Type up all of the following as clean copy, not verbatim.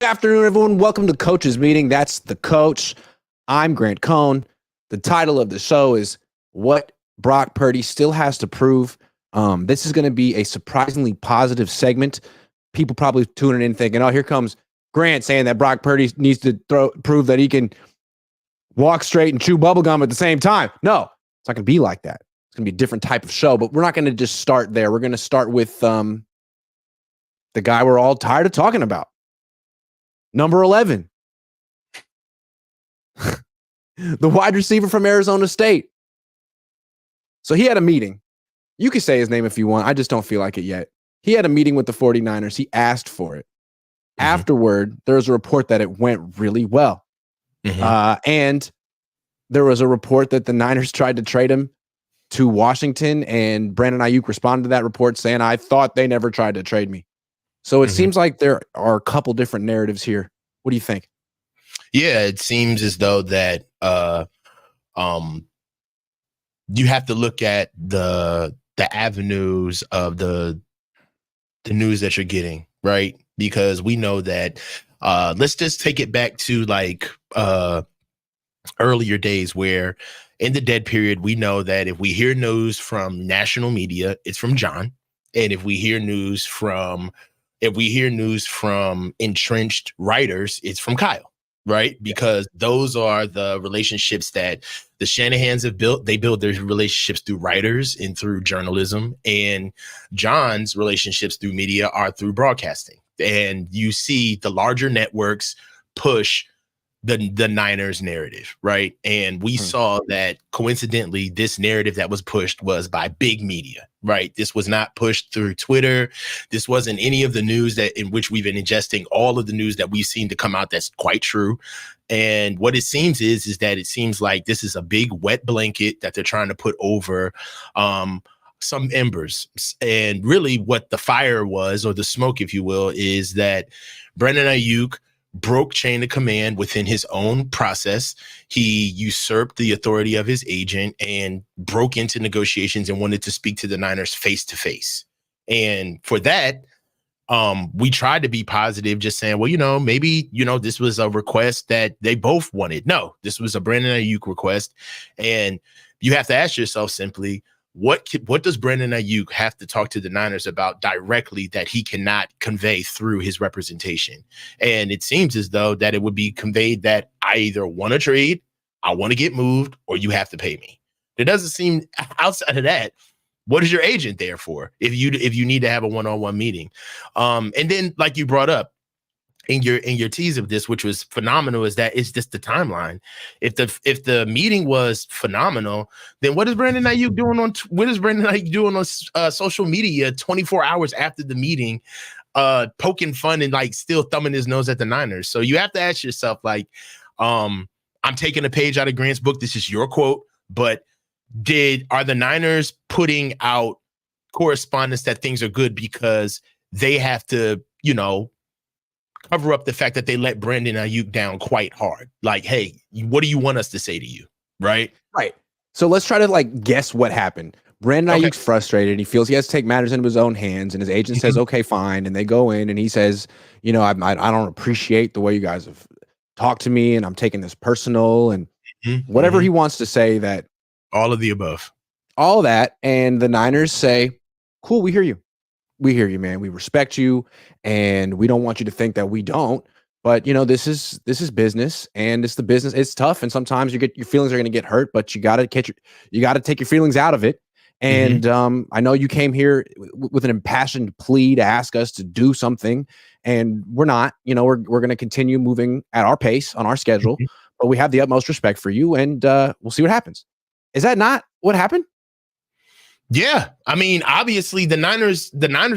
Good afternoon, everyone. Welcome to Coach's Meeting. That's the coach. I'm Grant Cohn. The title of the show is What Brock Purdy Still Has to Prove. This is going to be a surprisingly positive segment. People probably tuning in thinking, oh, here comes Grant saying that Brock Purdy needs to prove that he can walk straight and chew bubblegum at the same time. No, it's not going to be like that. It's going to be a different type of show, but we're not going to just start there. We're going to start with the guy we're all tired of talking about. Number 11, the wide receiver from Arizona State. So he had a meeting. You can say his name if you want. I just don't feel like it yet. He had a meeting with the 49ers. He asked for it. Mm-hmm. Afterward, there was a report that it went really well. Mm-hmm. And there was a report that the Niners tried to trade him to Washington, and Brandon Ayuk responded to that report saying, I thought they never tried to trade me. So it seems like there are a couple different narratives here. What do you think? Yeah, it seems as though that you have to look at the avenues of the news that you're getting, right? Because we know that let's just take it back to like earlier days where in the dead period, we know that if we hear news from national media, it's from John. And if we hear news from entrenched writers, it's from Kyle, right? Because those are the relationships that the Shanahans have built. They build their relationships through writers and through journalism, and John's relationships through media are through broadcasting. And you see the larger networks push the Niners narrative, right? And we saw that coincidentally, this narrative that was pushed was by big media, right? This was not pushed through Twitter. This wasn't any of the news that in which we've been ingesting all of the news that we've seen to come out that's quite true. And what it seems is that it seems like this is a big wet blanket that they're trying to put over some embers. And really what the fire was, or the smoke, if you will, is that Brandon Ayuk broke chain of command within his own process. He usurped the authority of his agent and broke into negotiations and wanted to speak to the Niners face to face. And for that, we tried to be positive, just saying, well, maybe, this was a request that they both wanted. No, this was a Brandon Ayuk request. And you have to ask yourself simply, what does Brandon Ayuk have to talk to the Niners about directly that he cannot convey through his representation? And it seems as though that it would be conveyed that I either want to trade, I want to get moved, or you have to pay me. It doesn't seem outside of that. What is your agent there for if you need to have a one-on-one meeting? And then, like you brought up in your tease of this, which was phenomenal, is that it's just the timeline. If the meeting was phenomenal, then what is Brandon Ayuk doing on social media 24 hours after the meeting, poking fun and like still thumbing his nose at the Niners? So you have to ask yourself, like, I'm taking a page out of Grant's book. This is your quote, but are the Niners putting out correspondence that things are good because they have to, cover up the fact that they let Brandon Ayuk down quite hard? Like, hey, what do you want us to say to you? Right. So let's try to guess what happened. Brandon Ayuk's frustrated. He feels he has to take matters into his own hands, and his agent says, okay, fine. And they go in and he says, I don't appreciate the way you guys have talked to me, and I'm taking this personal, and whatever he wants to say, that all of the above, all that. And the Niners say, cool, we hear you. We hear you, man. We respect you, and we don't want you to think that we don't. But this is business, and it's the business. It's tough, and sometimes your feelings are going to get hurt. But you got to take your feelings out of it. And I know you came here with an impassioned plea to ask us to do something, and we're not. We're going to continue moving at our pace on our schedule, but we have the utmost respect for you, and we'll see what happens. Is that not what happened? Yeah. I mean, obviously the Niners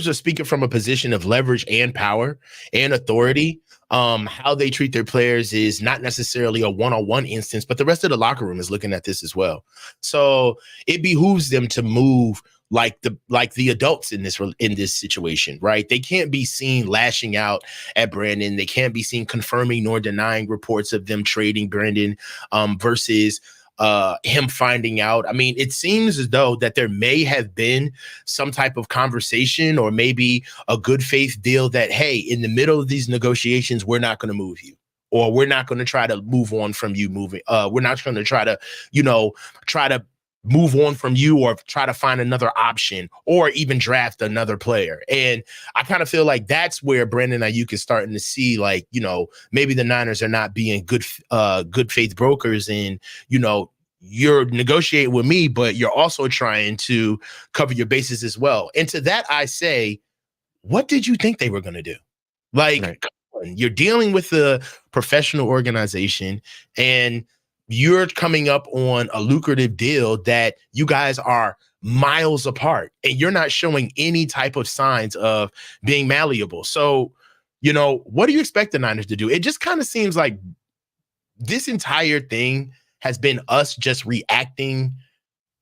are speaking from a position of leverage and power and authority. How they treat their players is not necessarily a one-on-one instance, but the rest of the locker room is looking at this as well. So it behooves them to move like the adults in this situation, right? They can't be seen lashing out at Brandon. They can't be seen confirming nor denying reports of them trading Brandon versus him finding out. I mean, it seems as though that there may have been some type of conversation or maybe a good faith deal that, hey, in the middle of these negotiations, we're not going to move you, or we're not going to try to move on from you moving. We're not going to try to, try to move on from you or try to find another option or even draft another player. And I kind of feel like that's where Brandon Ayuk is starting to see, like, maybe the Niners are not being good faith brokers, and, you're negotiating with me, but you're also trying to cover your bases as well. And to that, I say, what did you think they were going to do? Like, Right. You're dealing with a professional organization, and you're coming up on a lucrative deal that you guys are miles apart, and you're not showing any type of signs of being malleable. So, what do you expect the Niners to do? It just kind of seems like this entire thing has been us just reacting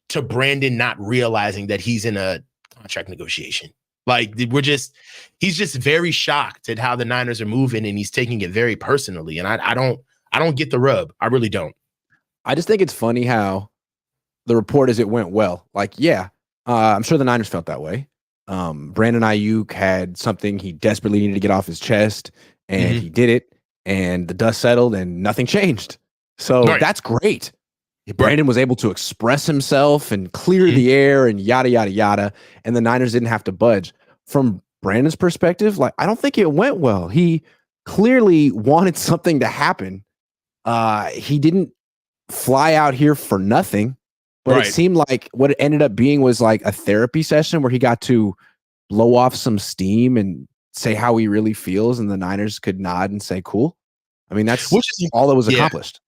to Brandon not realizing that he's in a contract negotiation. Like, he's just very shocked at how the Niners are moving, and he's taking it very personally. And I don't get the rub. I really don't. I just think it's funny how the report is it went well. Like, yeah, I'm sure the Niners felt that way. Brandon Ayuk had something he desperately needed to get off his chest, and he did it, and the dust settled, and nothing changed. So that's great. Brandon was able to express himself and clear the air and yada, yada, yada, and the Niners didn't have to budge. From Brandon's perspective, like, I don't think it went well. He clearly wanted something to happen. He didn't fly out here for nothing, but it seemed like what it ended up being was like a therapy session where he got to blow off some steam and say how he really feels, and the Niners could nod and say, cool. I mean, that's all that was accomplished.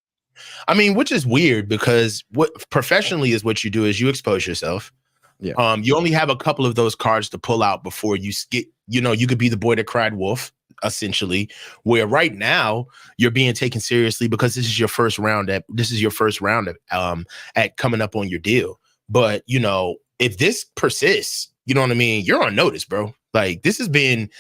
I mean, which is weird, because what professionally is what you do is you expose yourself. Yeah. You only have a couple of those cards to pull out before you get, you could be the boy that cried wolf, essentially, where right now you're being taken seriously because this is your first round at coming up on your deal. But, if this persists, you know what I mean? You're on notice, bro. Like, this has been,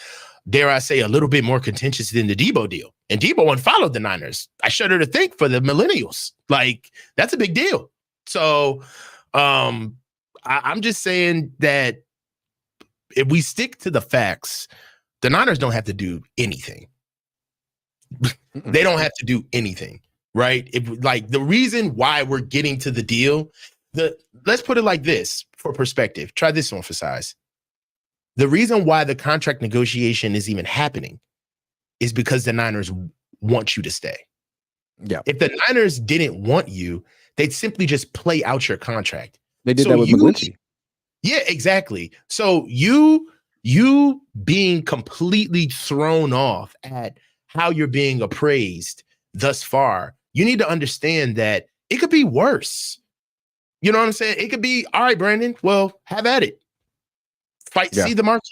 dare I say, a little bit more contentious than the Debo deal. And Debo unfollowed the Niners. I shudder to think, for the millennials. Like, that's a big deal. So I'm just saying that if we stick to the facts, the Niners don't have to do anything. They don't have to do anything, right? The reason why we're getting to the deal, let's put it like this for perspective. Try this on for size. The reason why the contract negotiation is even happening is because the Niners want you to stay. Yeah. If the Niners didn't want you, they'd simply just play out your contract. They did that with McGlinchey. Yeah, exactly. So you being completely thrown off at how you're being appraised thus far, you need to understand that it could be worse. You know what I'm saying? It could be, all right, Brandon, well, have at it. Fight, see the market.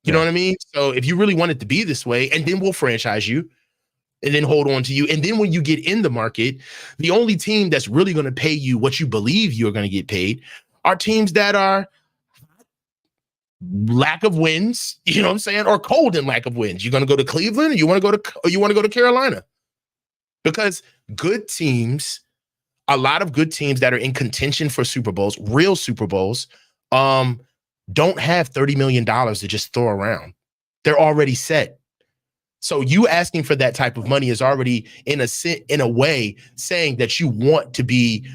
You know what I mean? So if you really want it to be this way, and then we'll franchise you and then hold on to you. And then when you get in the market, the only team that's really going to pay you what you believe you're going to get paid are teams that are lack of wins, you know what I'm saying? Or cold in lack of wins. You're going to go to Cleveland, or you want to go to Carolina? Because good teams, a lot of good teams that are in contention for Super Bowls, real Super Bowls, don't have $30 million to just throw around. They're already set. So you asking for that type of money is already in a way saying that you want to be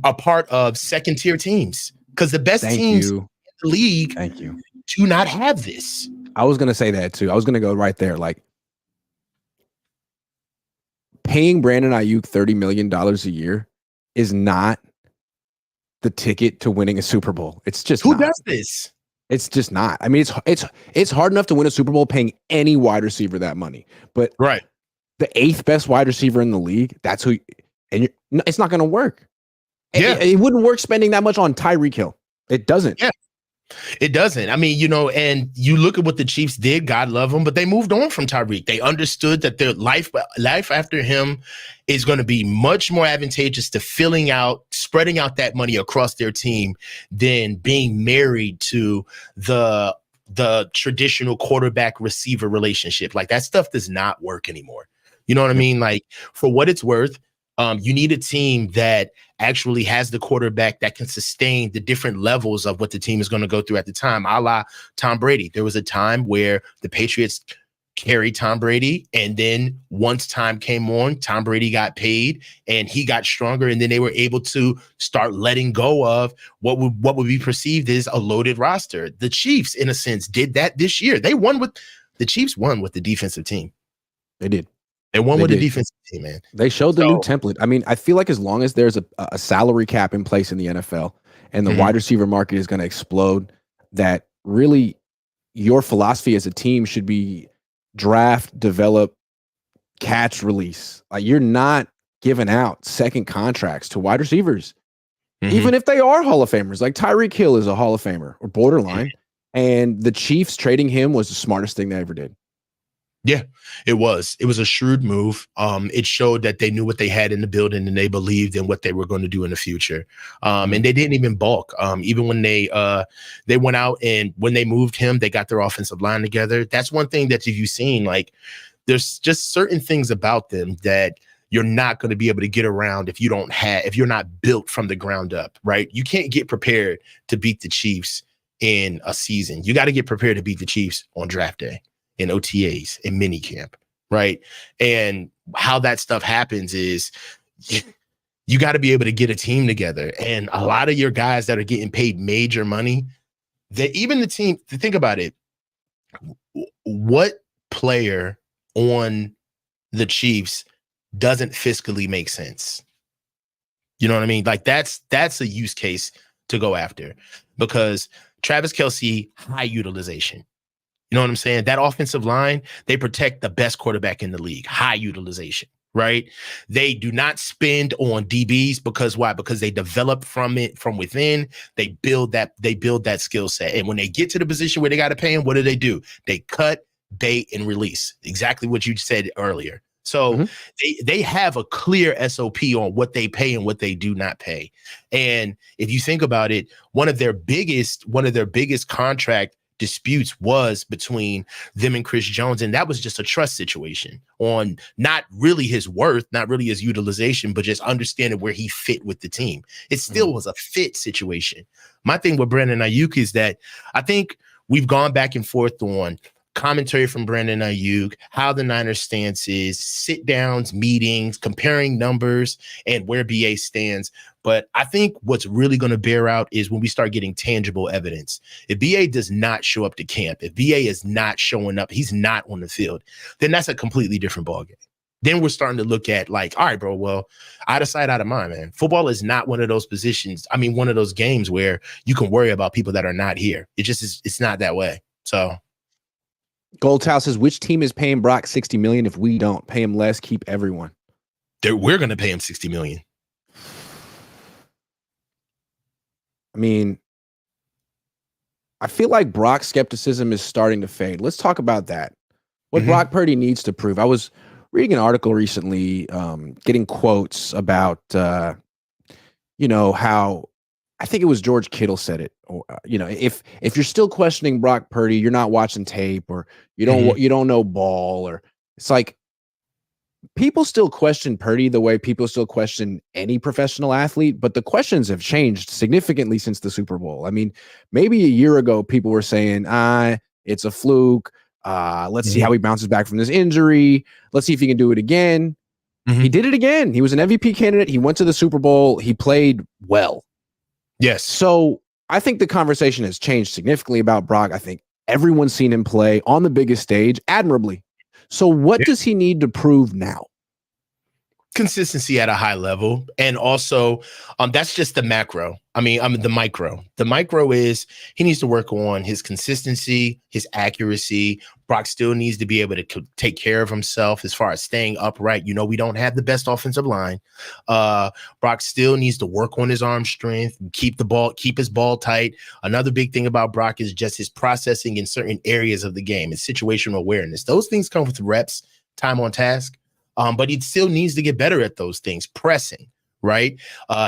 a part of second tier teams, because the best teams in the league do not have this. I was going to say that too. I was going to go right there. Like, paying Brandon Ayuk $30 million a year is not the ticket to winning a Super Bowl. It's just who does this? It's just not. I mean, it's hard enough to win a Super Bowl paying any wide receiver that money. But the 8th best wide receiver in the league, that's who. And it's not going to work. Yeah, it wouldn't work spending that much on Tyreek Hill. It doesn't. Yeah, it doesn't. I mean, and you look at what the Chiefs did. God love them, but they moved on from Tyreek. They understood that their life after him is going to be much more advantageous to spreading out that money across their team than being married to the traditional quarterback receiver relationship. Like, that stuff does not work anymore. You know what I mean? Like, for what it's worth, You need a team that actually has the quarterback that can sustain the different levels of what the team is going to go through at the time, a la Tom Brady. There was a time where the Patriots carried Tom Brady, and then once time came on, Tom Brady got paid and he got stronger, and then they were able to start letting go of what would be perceived as a loaded roster. The Chiefs, in a sense, did that this year. The Chiefs won with the defensive team. They did. They won with the defensive team, man. They showed the new template. I mean, I feel like as long as there's a salary cap in place in the NFL and the wide receiver market is going to explode, that really your philosophy as a team should be draft, develop, catch, release. Like, you're not giving out second contracts to wide receivers, even if they are Hall of Famers. Like Tyreek Hill is a Hall of Famer or borderline, and the Chiefs trading him was the smartest thing they ever did. Yeah, it was. It was a shrewd move. It showed that they knew what they had in the building and they believed in what they were going to do in the future. And they didn't even balk. Even when they went out and when they moved him, they got their offensive line together. That's one thing that you've seen. Like, there's just certain things about them that you're not going to be able to get around if you're not built from the ground up, right? You can't get prepared to beat the Chiefs in a season. You got to get prepared to beat the Chiefs on draft day, in OTAs, in minicamp, right? And how that stuff happens is you got to be able to get a team together. And a lot of your guys that are getting paid major money, that even the team, to think about it, what player on the Chiefs doesn't fiscally make sense? You know what I mean? Like, that's a use case to go after, because Travis Kelce, high utilization. You know what I'm saying? That offensive line, they protect the best quarterback in the league. High utilization, right? They do not spend on DBs because why? Because they develop from within. They build that skill set. And when they get to the position where they got to pay them, what do? They cut, bait, and release. Exactly what you said earlier. So they have a clear SOP on what they pay and what they do not pay. And if you think about it, one of their biggest contract disputes was between them and Chris Jones, and that was just a trust situation on not really his worth, not really his utilization, but just understanding where he fit with the team. It still was a fit situation. My thing with Brandon Ayuk is that I think we've gone back and forth on commentary from Brandon Ayuk, how the Niners stance is, sit downs, meetings, comparing numbers, and where BA stands. But I think what's really going to bear out is when we start getting tangible evidence. If BA does not show up to camp, if BA is not showing up, he's not on the field, then that's a completely different ballgame. Then we're starting to look at like, all right, bro, well, out of sight, out of mind, man. Football is not one of those positions. I mean, one of those games where you can worry about people that are not here. It just is, it's not that way. So Goldtow says, which team is paying Brock $60 million? If we don't pay him less, keep everyone. We're going to pay him $60 million. I mean, I feel like Brock's skepticism is starting to fade. Let's talk about that. What Brock Purdy needs to prove. I was reading an article recently, getting quotes about, how I think it was George Kittle said it. Or, if you're still questioning Brock Purdy, you're not watching tape, or you don't know ball, or it's like people still question Purdy the way people still question any professional athlete, but the questions have changed significantly since the Super Bowl. I mean, maybe a year ago, people were saying, it's a fluke. Let's see how he bounces back from this injury. Let's see if he can do it again. He did it again. He was an MVP candidate. He went to the Super Bowl. He played well. Yes. So I think the conversation has changed significantly about Brock. I think everyone's seen him play on the biggest stage admirably. So what does he need to prove now? Consistency at a high level. And also, that's just the macro. The micro. The micro is he needs to work on his consistency, his accuracy. Brock still needs to be able to take care of himself as far as staying upright. We don't have the best offensive line. Brock still needs to work on his arm strength, keep his ball tight. Another big thing about Brock is just his processing in certain areas of the game, his situational awareness. Those things come with reps, time on task. But he still needs to get better at those things. Pressing, right?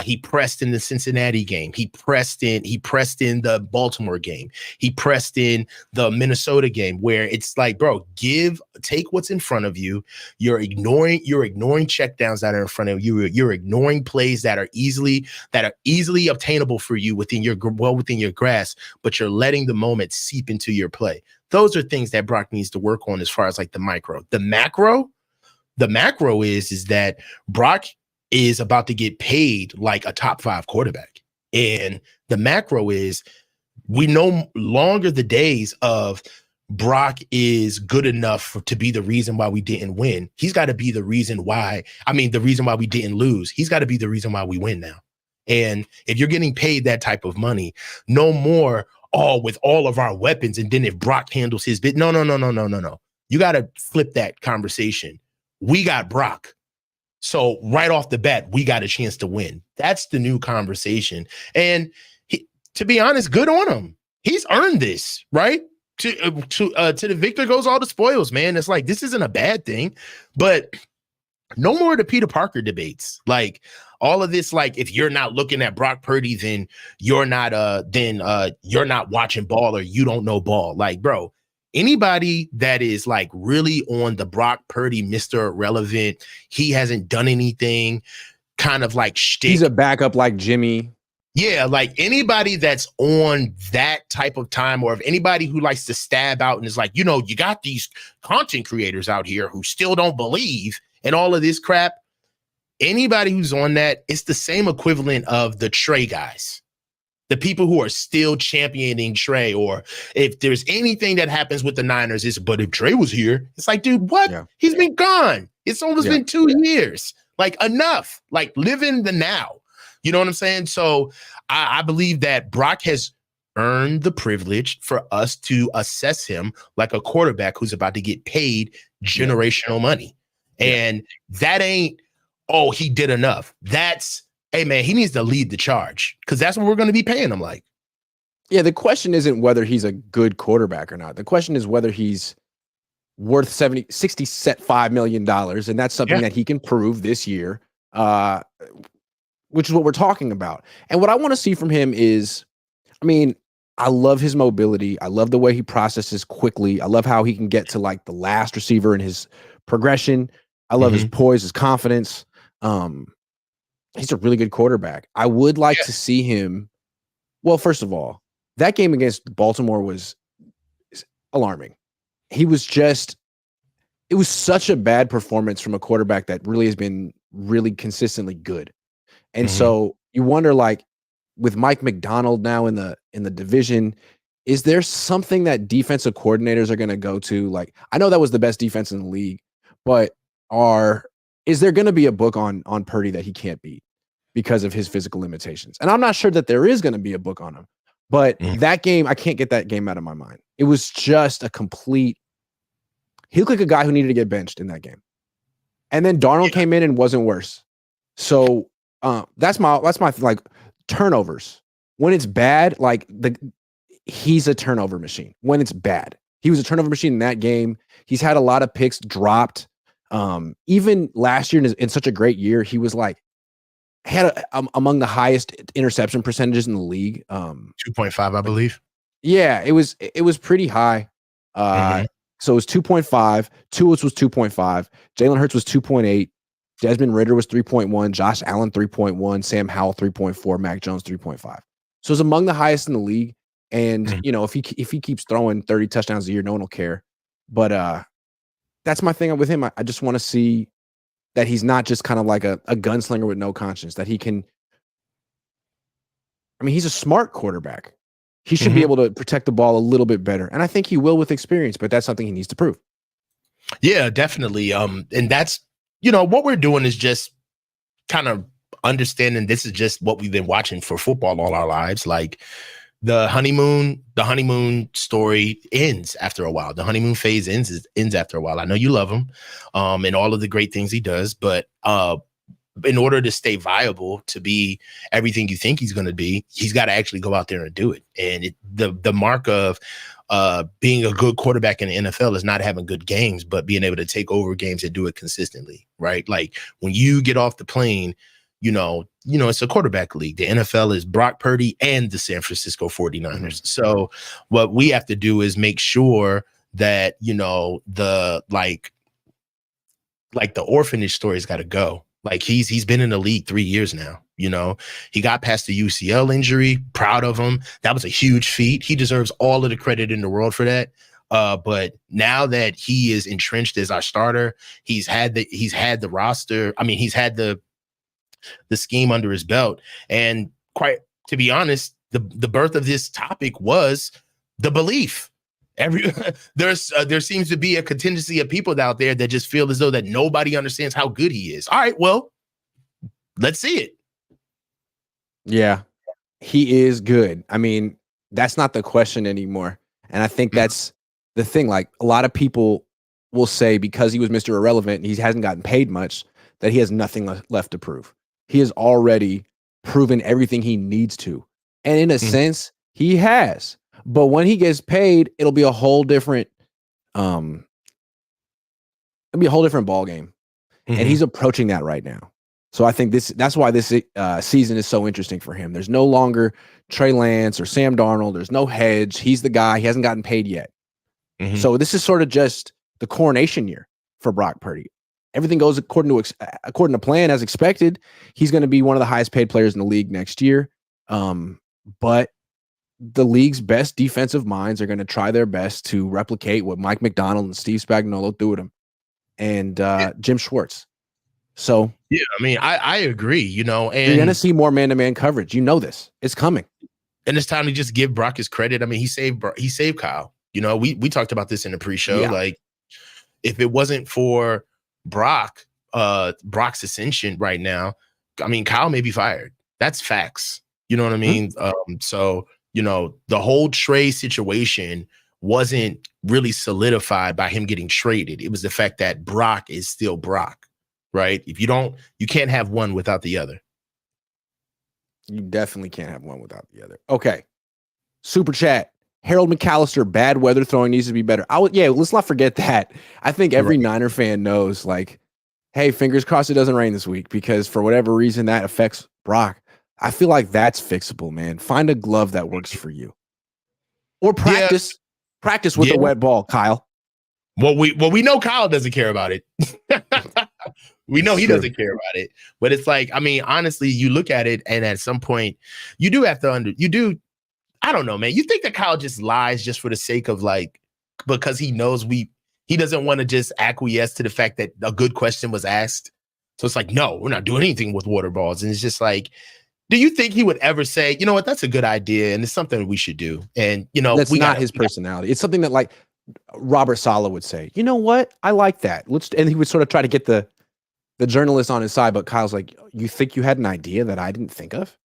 He pressed in the Cincinnati game. He pressed in the Baltimore game. He pressed in the Minnesota game, where it's like, bro, take what's in front of you. You're ignoring checkdowns that are in front of you. You're ignoring plays that are easily obtainable for you within your grasp, but you're letting the moment seep into your play. Those are things that Brock needs to work on as far as like the micro. The macro is that Brock is about to get paid like a top 5 quarterback. And the macro is, we no longer the days of Brock is good enough to be the reason why we didn't win. He's got to be the reason why we didn't lose. He's got to be the reason why we win now. And if you're getting paid that type of money, no more, with all of our weapons, and then if Brock handles his bit, no. You got to flip that conversation. We got Brock. So right off the bat, we got a chance to win. That's the new conversation. And to be honest, good on him. He's earned this, right? To the victor goes all the spoils, man. It's like, this isn't a bad thing, but no more of the Peter Parker debates. Like all of this, like if you're not looking at Brock Purdy, then you're not watching ball, or you don't know ball. Like, bro, anybody that is like really on the Brock Purdy, Mr. Irrelevant, he hasn't done anything, kind of like shtick. He's a backup like Jimmy. Yeah, like anybody that's on that type of time, or if anybody who likes to stab out and is like, you got these content creators out here who still don't believe and all of this crap. Anybody who's on that, it's the same equivalent of the Trey guys. The people who are still championing Trey, or if there's anything that happens with the Niners, but if Trey was here, it's like, dude, what? Yeah. He's been gone. It's almost been 2 years. Like, enough. Like, live in the now. You know what I'm saying? So I believe that Brock has earned the privilege for us to assess him like a quarterback who's about to get paid generational money. And that ain't, he did enough. That's, hey, man, he needs to lead the charge, because that's what we're going to be paying him like. Yeah, the question isn't whether he's a good quarterback or not. The question is whether he's worth $65 million, and that's something that he can prove this year, which is what we're talking about. And what I want to see from him is, I love his mobility. I love the way he processes quickly. I love how he can get to like the last receiver in his progression. I love his poise, his confidence. He's a really good quarterback. I would like to see him. Well, first of all, that game against Baltimore was alarming. It was such a bad performance from a quarterback that really has been really consistently good. And so you wonder, like, with Mike McDonald now in the division, is there something that defensive coordinators are going to go to? Like, I know that was the best defense in the league, but is there going to be a book on Purdy that he can't beat because of his physical limitations? And I'm not sure that there is going to be a book on him, but that game, I can't get that game out of my mind. It was just he looked like a guy who needed to get benched in that game. And then Darnold came in and wasn't worse. So that's my like, turnovers. When it's bad, like he's a turnover machine. When it's bad, he was a turnover machine in that game. He's had a lot of picks dropped. Even last year in such a great year, he was like, had among the highest interception percentages in the league. 2.5, I believe. Yeah, it was pretty high. So it was 2.5. Tua was 2.5. Jalen Hurts was 2.8. Desmond Ridder was 3.1. Josh Allen 3.1. Sam Howell 3.4. Mac Jones 3.5. So it's among the highest in the league. And if he keeps throwing 30 touchdowns a year, no one will care. But that's my thing with him. I just want to see that he's not just kind of like a gunslinger with no conscience. That he can. He's a smart quarterback. He should be able to protect the ball a little bit better. And I think he will with experience, but that's something he needs to prove. Yeah, definitely. And that's, what we're doing is just kind of understanding this is just what we've been watching for football all our lives. Like the honeymoon story ends after a while. The honeymoon phase ends after a while. I know you love him and all of the great things he does, but in order to stay viable, to be everything you think he's going to be, he's got to actually go out there and do it. And the mark of being a good quarterback in the NFL is not having good games, but being able to take over games and do it consistently, right? Like when you get off the plane, it's a quarterback league. The NFL is Brock Purdy and the San Francisco 49ers. So what we have to do is make sure that, the the orphanage story's got to go. Like he's been in the league 3 years now. He got past the UCL injury. Proud of him. That was a huge feat. He deserves all of the credit in the world for that. But now that he is entrenched as our starter, he's had the roster. I mean, he's had the scheme under his belt. And quite to be honest, the birth of this topic was the belief. There seems to be a contingency of people out there that just feel as though that nobody understands how good he is. All right, well, let's see it. Yeah, he is good. I mean, that's not the question anymore. And I think that's the thing. Like, a lot of people will say because he was Mr. Irrelevant and he hasn't gotten paid much, that he has nothing left to prove. He has already proven everything he needs to. And in a sense, he has. But when he gets paid, it'll be a whole different ball game. And he's approaching that right now. So I think that's why this season is so interesting for him. There's no longer Trey Lance or Sam Darnold. There's no hedge. He's the guy. He hasn't gotten paid yet. So this is sort of just the coronation year for Brock Purdy. Everything goes according to plan as expected. He's going to be one of the highest paid players in the league next year. But the league's best defensive minds are going to try their best to replicate what Mike McDonald and Steve Spagnuolo do with him, and Jim Schwartz. So yeah, I mean, I agree. And you're going to see more man-to-man coverage. This. It's coming, and it's time to just give Brock his credit. I mean, he saved Kyle. We talked about this in the pre-show. Yeah. Like, if it wasn't for Brock's ascension right now, I mean, Kyle may be fired. That's facts. You know what I mean? So, the whole Trey situation wasn't really solidified by him getting traded. It was the fact that Brock is still Brock, right? You can't have one without the other. You definitely can't have one without the other. Okay. Super chat. Harold McAllister, bad weather throwing needs to be better. Let's not forget that. I think every Niner fan knows, like, hey, fingers crossed it doesn't rain this week, because for whatever reason that affects Brock. I feel like that's fixable, man. Find a glove that works for you. Or practice. Yeah. Practice with a wet ball, Kyle. Well, we know Kyle doesn't care about it. We know he doesn't care about it. But it's like, I mean, honestly, you look at it, and at some point, you do have to I don't know, man. You think that Kyle just lies just for the sake of, like, because he knows he doesn't want to just acquiesce to the fact that a good question was asked. So it's like, no, we're not doing anything with water balls. And it's just like, do you think he would ever say, you know what, that's a good idea and it's something that we should do? And, that's not his personality. It's something that, like, Robert Saleh would say, you know what? I like that. And he would sort of try to get the journalist on his side. But Kyle's like, you think you had an idea that I didn't think of?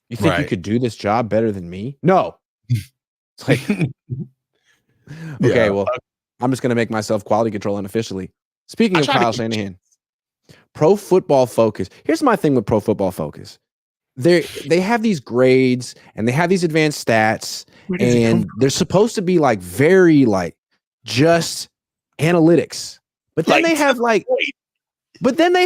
You think you could do this job better than me? No. It's like, okay, well, I'm just going to make myself quality control unofficially. Speaking of Kyle Shanahan, Pro Football Focus. Here's my thing with Pro Football Focus. They have these grades and they have these advanced stats, and they're supposed to be like very like just analytics. But then they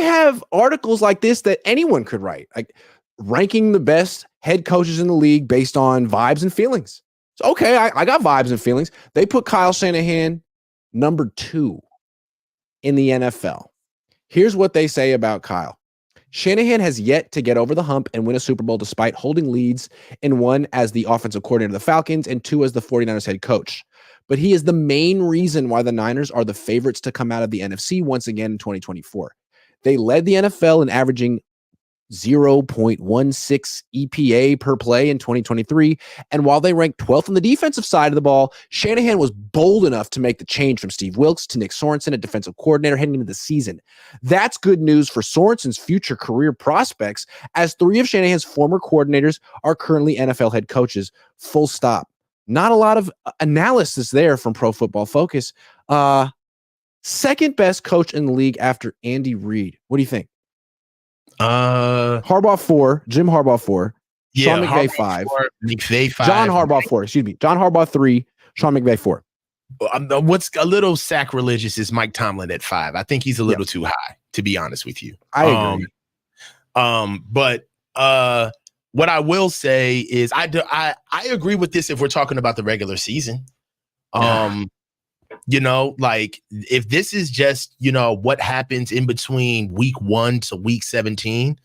have articles like this that anyone could write, like ranking the best head coaches in the league based on vibes and feelings. So, okay, I got vibes and feelings. They put Kyle Shanahan number 2 in the NFL. Here's what they say about Kyle. Shanahan has yet to get over the hump and win a Super Bowl despite holding leads in 1 as the offensive coordinator of the Falcons and 2 as the 49ers head coach. But he is the main reason why the Niners are the favorites to come out of the NFC once again in 2024. They led the NFL in averaging 0.16 EPA per play in 2023. And while they ranked 12th on the defensive side of the ball, Shanahan was bold enough to make the change from Steve Wilks to Nick Sorensen, a defensive coordinator, heading into the season. That's good news for Sorensen's future career prospects, as 3 of Shanahan's former coordinators are currently NFL head coaches. Full stop. Not a lot of analysis there from Pro Football Focus. Second best coach in the league after Andy Reid. What do you think? Harbaugh 4, Jim Harbaugh 4, Sean McVay 5, McVay 5, John Harbaugh 4, John Harbaugh 3, Sean McVay 4. What's a little sacrilegious is Mike Tomlin at 5. I think he's a little too high, to be honest with you. I agree. But what I will say is I agree with this if we're talking about the regular season. You know, like if this is just, you know, what happens in between week 1 to week 17,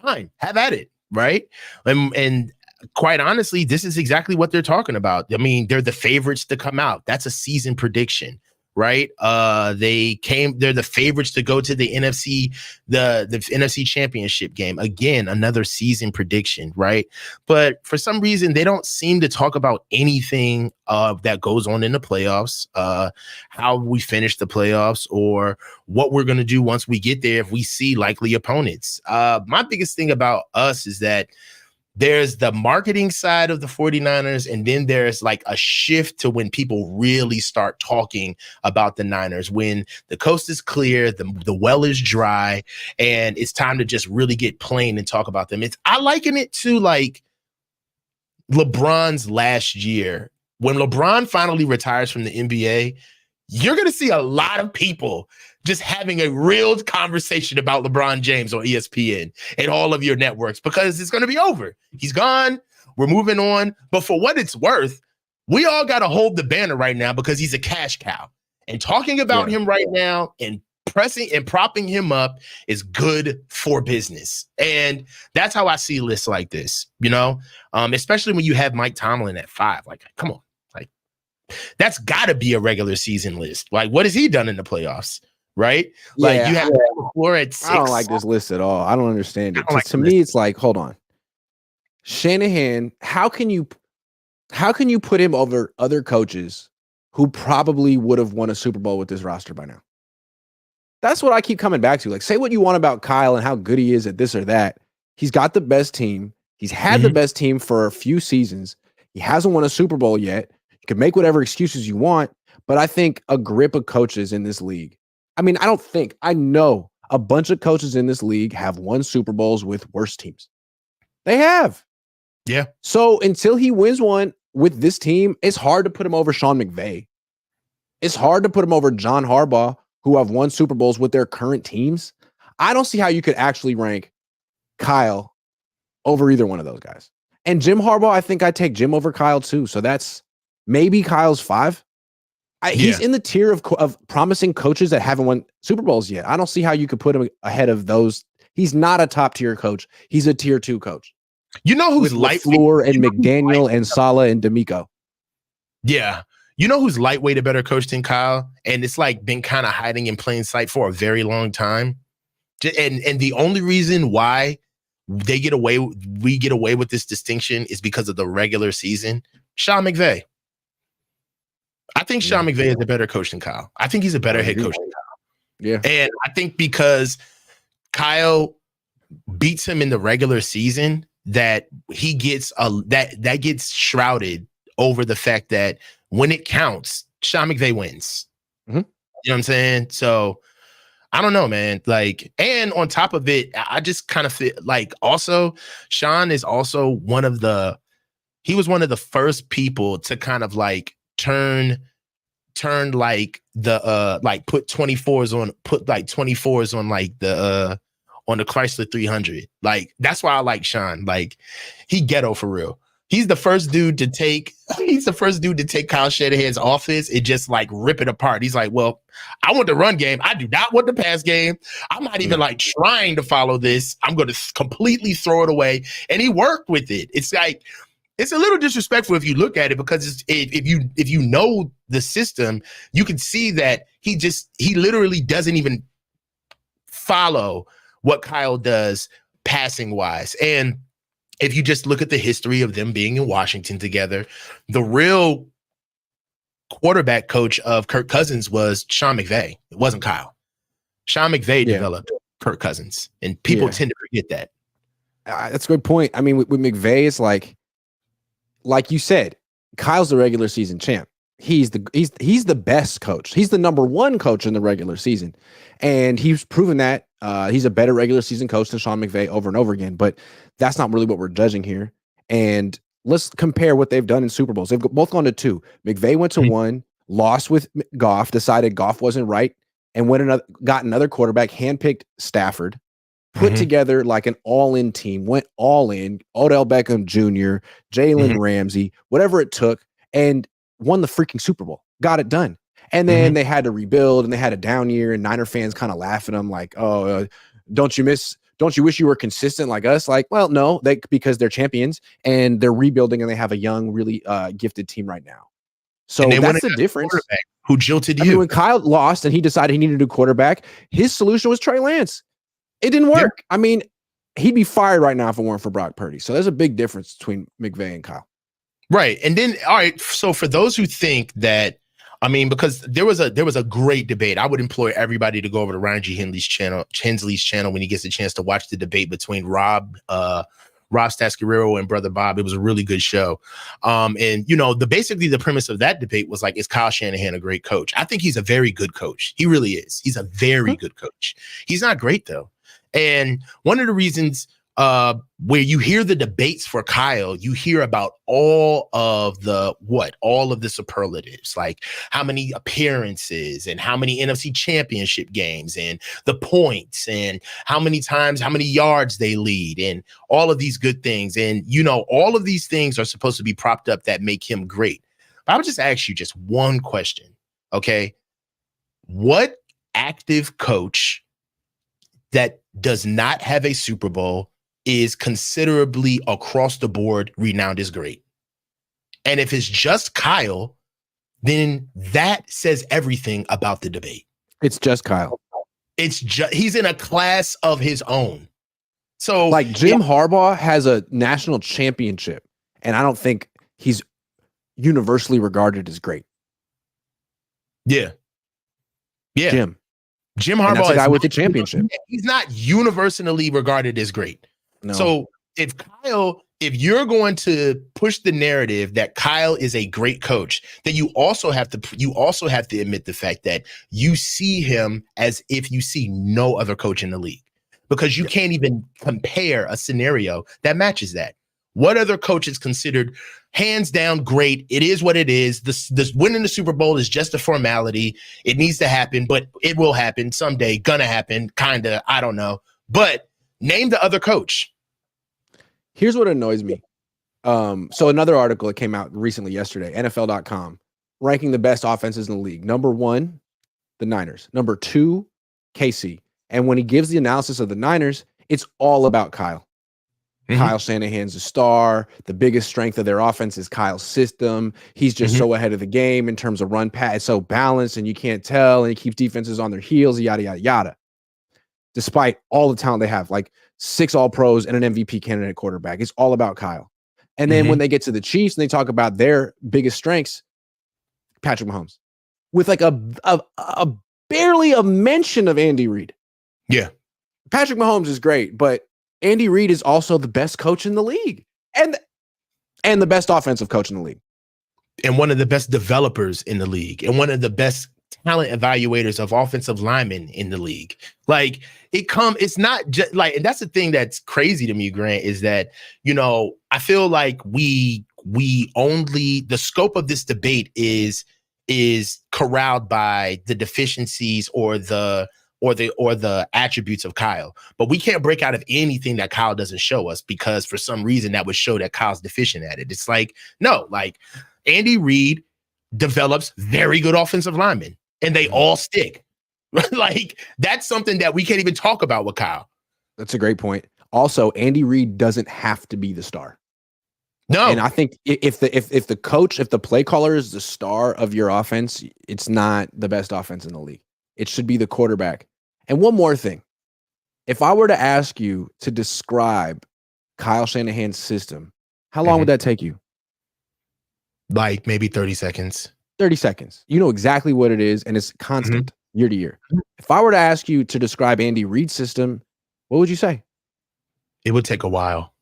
fine, have at it, right? And quite honestly, this is exactly what they're talking about. I mean, they're the favorites to come out. That's a season prediction, right? They're the favorites to go to the NFC, the NFC championship game. Again, another season prediction, right? But for some reason, they don't seem to talk about anything that goes on in the playoffs, how we finish the playoffs, or what we're going to do once we get there if we see likely opponents. My biggest thing about us is that there's the marketing side of the 49ers, and then there's like a shift to when people really start talking about the Niners, when the coast is clear, the well is dry, and it's time to just really get plain and talk about them. I liken it to like LeBron's last year. When LeBron finally retires from the NBA, you're going to see a lot of people just having a real conversation about LeBron James on ESPN and all of your networks, because it's going to be over. He's gone. We're moving on. But for what it's worth, we all got to hold the banner right now because he's a cash cow. And talking about him right now and pressing and propping him up is good for business. And that's how I see lists like this, you know, especially when you have Mike Tomlin at 5. Like, come on. Like, that's got to be a regular season list. Like, what has he done in the playoffs? Right? Like you have the floor at 6. I don't like this list at all. I don't understand it. To me, it's like, hold on. Shanahan, how can you put him over other coaches who probably would have won a Super Bowl with this roster by now? That's what I keep coming back to. Like, say what you want about Kyle and how good he is at this or that. He's got the best team. He's had the best team for a few seasons. He hasn't won a Super Bowl yet. You can make whatever excuses you want, but I think a grip of coaches in this league, I know a bunch of coaches in this league have won Super Bowls with worse teams. They have. Yeah. So until he wins one with this team, it's hard to put him over Sean McVay. It's hard to put him over John Harbaugh, who have won Super Bowls with their current teams. I don't see how you could actually rank Kyle over either one of those guys. And Jim Harbaugh, I think I'd take Jim over Kyle too. So that's maybe Kyle's 5. He's in the tier of promising coaches that haven't won Super Bowls yet. I don't see how you could put him ahead of those. He's not a top tier coach. He's a tier 2 coach. You know who's LaFleur and McDaniel and Saleh and D'Amico. Yeah. You know who's lightweight a better coach than Kyle? And it's like been kind of hiding in plain sight for a very long time. And the only reason why we get away with this distinction is because of the regular season. Sean McVay. I think Sean McVay is a better coach than Kyle. I think he's a better head coach than Kyle. Yeah. And I think because Kyle beats him in the regular season, that he gets that gets shrouded over the fact that when it counts, Sean McVay wins. You know what I'm saying? So I don't know, man. Like, and on top of it, I just kind of feel like also Sean is also one of the first people to kind of like turn like the like put 24s on like the on the Chrysler 300. Like, that's why I like Sean. Like, he ghetto for real. He's the first dude to take Kyle Shanahan's offense and just like rip it apart. He's like, well, I want the run game. I do not want the pass game. I'm not even like trying to follow this. I'm going to completely throw it away. And he worked with it. It's like, it's a little disrespectful if you look at it, because if you know the system, you can see that he literally doesn't even follow what Kyle does passing wise. And if you just look at the history of them being in Washington together, the real quarterback coach of Kirk Cousins was Sean McVay. It wasn't Kyle. Sean McVay developed Kirk Cousins, and people tend to forget that. That's a good point. I mean, with McVay, it's like you said, Kyle's the regular season champ. He's the best coach. He's the number 1 coach in the regular season, and he's proven that he's a better regular season coach than Sean McVay over and over again. But that's not really what we're judging here. And let's compare what they've done in Super Bowls. They've both gone to 2. McVay went to 1, lost with Goff, decided Goff wasn't right, and got another quarterback, handpicked Stafford, put together like an all-in team, went all in, Odell Beckham Jr., Jalen Ramsey, whatever it took, and won the freaking Super Bowl, got it done. And then they had to rebuild, and they had a down year, and Niner fans kind of laugh at them like, oh, don't you wish you were consistent like us? Like, well, no, because they're champions, and they're rebuilding, and they have a young, really gifted team right now. So that's the difference. Who jilted you? I mean, when Kyle lost and he decided he needed a quarterback, his solution was Trey Lance. It didn't work. Yeah. I mean, he'd be fired right now if it weren't for Brock Purdy. So there's a big difference between McVey and Kyle. Right. And then, all right. So for those who think that, I mean, because there was a great debate. I would implore everybody to go over to Ryan G. Hensley's channel when he gets a chance to watch the debate between Rob Stascarero and Brother Bob. It was a really good show. And basically the premise of that debate was like, is Kyle Shanahan a great coach? I think he's a very good coach. He really is. He's a very good coach. He's not great though. And one of the reasons where you hear the debates for Kyle, you hear about all of the superlatives, like how many appearances and how many NFC championship games and the points and how many yards they lead and all of these good things. And, all of these things are supposed to be propped up that make him great. But I would just ask you just one question. Okay. What active coach that does not have a Super Bowl is considerably across the board renowned as great? And if it's just Kyle, then that says everything about the debate. It's just Kyle. He's in a class of his own. So like Jim Harbaugh has a national championship, and I don't think he's universally regarded as great. Yeah. Jim Harbaugh is a guy with a championship. He's not universally regarded as great. No. So if you're going to push the narrative that Kyle is a great coach, then you also have to admit the fact that you see him as if you see no other coach in the league, because you can't even compare a scenario that matches that. What other coach is considered hands down great? It is what it is. This winning the Super Bowl is just a formality. It needs to happen, but it will happen someday. Gonna happen, kinda. I don't know. But name the other coach. Here's what annoys me. So another article that came out recently yesterday, NFL.com, ranking the best offenses in the league. Number 1, the Niners. Number 2, KC. And when he gives the analysis of the Niners, it's all about Kyle. Kyle Shanahan's a star. The biggest strength of their offense is Kyle's system. He's just so ahead of the game in terms of run pass. It's so balanced, and you can't tell, and he keeps defenses on their heels, yada, yada, yada. Despite all the talent they have, like 6 All-Pros and an MVP candidate quarterback. It's all about Kyle. And then when they get to the Chiefs and they talk about their biggest strengths, Patrick Mahomes, with like a barely a mention of Andy Reid. Yeah. Patrick Mahomes is great, but Andy Reid is also the best coach in the league and the best offensive coach in the league. And one of the best developers in the league and one of the best talent evaluators of offensive linemen in the league. Like it's not just like, and that's the thing that's crazy to me, Grant, is that, I feel like we only, the scope of this debate is corralled by the deficiencies or the attributes of Kyle. But we can't break out of anything that Kyle doesn't show us, because for some reason that would show that Kyle's deficient at it. It's like, no, like Andy Reid develops very good offensive linemen and they all stick. Like that's something that we can't even talk about with Kyle. That's a great point. Also, Andy Reid doesn't have to be the star. No. And I think if the play caller is the star of your offense, it's not the best offense in the league. It should be the quarterback. And one more thing. If I were to ask you to describe Kyle Shanahan's system, how long would that take you? Like maybe 30 seconds. 30 seconds. You know exactly what it is, and it's constant year to year. If I were to ask you to describe Andy Reid's system, what would you say? It would take a while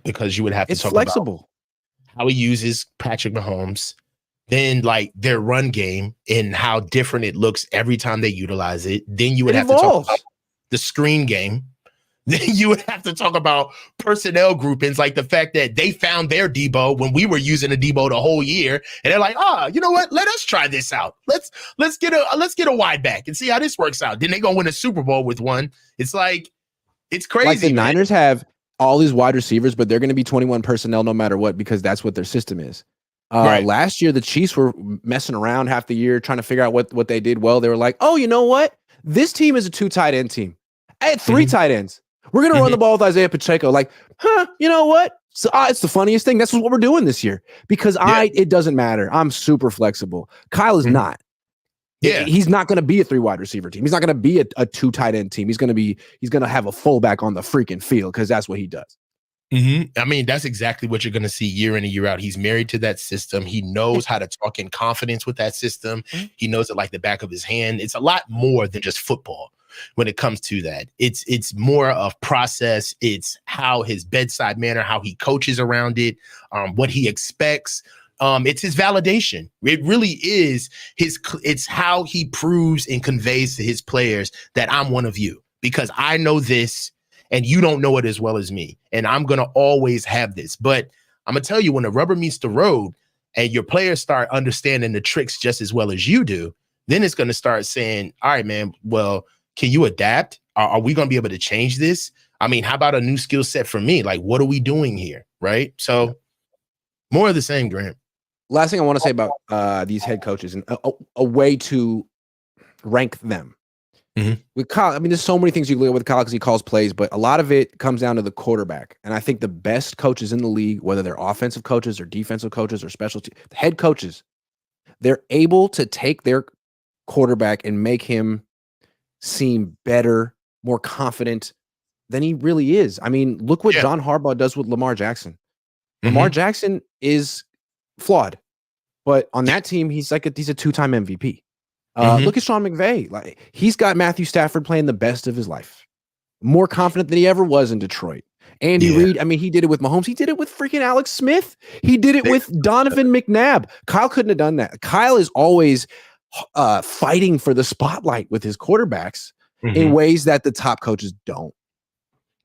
because you would have to talk flexible. About how he uses Patrick Mahomes, then like their run game and how different it looks every time they utilize it. Then you would have to talk about the screen game. Then you would have to talk about personnel groupings, like the fact that they found their Debo when we were using a Debo the whole year, and they're like, you know what? Let us try this out. Let's get a wide back and see how this works out. Then they're gonna win a Super Bowl with one. It's like It's crazy. Like the man. Niners have all these wide receivers, but they're going to be 21 personnel no matter what because that's what their system is. Right. Last year, the Chiefs were messing around half the year trying to figure out what they did well. They were like, oh, you know what? This team is a 2 tight end team. I had 3 tight ends. We're going to run the ball with Isaiah Pacheco. Like, you know what? So, it's the funniest thing. That's what we're doing this year because it doesn't matter. I'm super flexible. Kyle is not. Yeah. He's not going to be a 3 wide receiver team. He's not going to be a 2 tight end team. He's going to have a fullback on the freaking field because that's what he does. I mean, that's exactly what you're going to see year in and year out. He's married to that system. He knows how to talk in confidence with that system. He knows it like the back of his hand. It's a lot more than just football when it comes to that. It's more of process. It's how his bedside manner, how he coaches around it, what he expects. It's his validation. It really is it's how he proves and conveys to his players that I'm one of you because I know this and you don't know it as well as me. And I'm going to always have this. But I'm going to tell you, when the rubber meets the road and your players start understanding the tricks just as well as you do, then it's going to start saying, all right, man, well, can you adapt? Are we going to be able to change this? I mean, how about a new skill set for me? Like, what are we doing here? Right. So more of the same, Grant. Last thing I want to say about these head coaches and a way to rank them. With Kyle, I mean, there's so many things you can look at with Kyle because he calls plays, but a lot of it comes down to the quarterback. And I think the best coaches in the league, whether they're offensive coaches or defensive coaches or specialty head coaches, they're able to take their quarterback and make him seem better, more confident than he really is. I mean, look what John Harbaugh does with Lamar Jackson. Lamar Jackson is flawed, but on that team, he's a 2-time MVP. Look at Sean McVay. Like, he's got Matthew Stafford playing the best of his life, more confident than he ever was in Detroit. Andy Reid, I mean, he did it with Mahomes. He did it with freaking Alex Smith. He did it with Donovan McNabb. Kyle couldn't have done that. Kyle is always fighting for the spotlight with his quarterbacks in ways that the top coaches don't.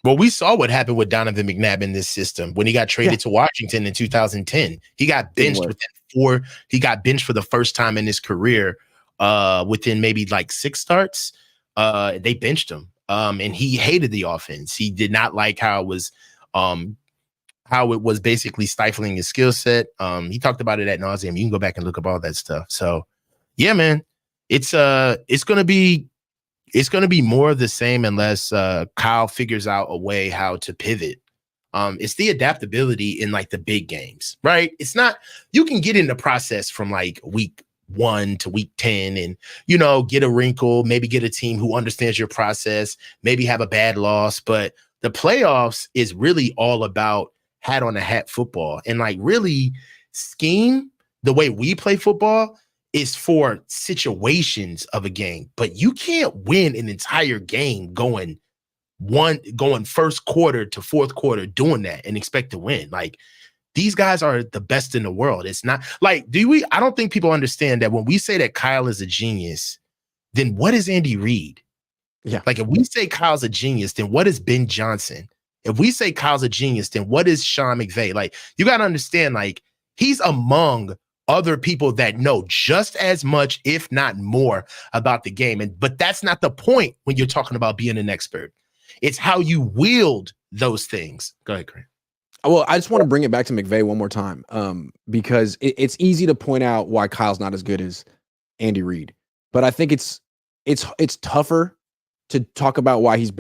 Well, we saw what happened with Donovan McNabb in this system when he got traded to Washington in 2010. He got benched he got benched for the first time in his career within maybe like 6 starts. They benched him. And he hated the offense. He did not like how it was basically stifling his skill set. He talked about it ad nauseum. You can go back and look up all that stuff. So yeah, man, it's going to be more of the same unless Kyle figures out a way how to pivot. It's the adaptability in like the big games, right? It's not, you can get in the process from like week 1 to week 10 and, you know, get a wrinkle, maybe get a team who understands your process, maybe have a bad loss. But the playoffs is really all about hat on a hat football. And like really scheme, the way we play football is for situations of a game, but you can't win an entire game going first quarter to fourth quarter doing that and expect to win. Like, these guys are the best in the world. It's not like, I don't think people understand that when we say that Kyle is a genius, then what is Andy Reid? Yeah. Like, if we say Kyle's a genius, then what is Ben Johnson? If we say Kyle's a genius, then what is Sean McVay? Like, you got to understand, like, he's among other people that know just as much, if not more, about the game. But that's not the point when you're talking about being an expert. It's how you wield those things. Go ahead, Grant. Well, I just want to bring it back to McVay one more time, because it's easy to point out why Kyle's not as good as Andy Reid, but I think it's tougher to talk about why he's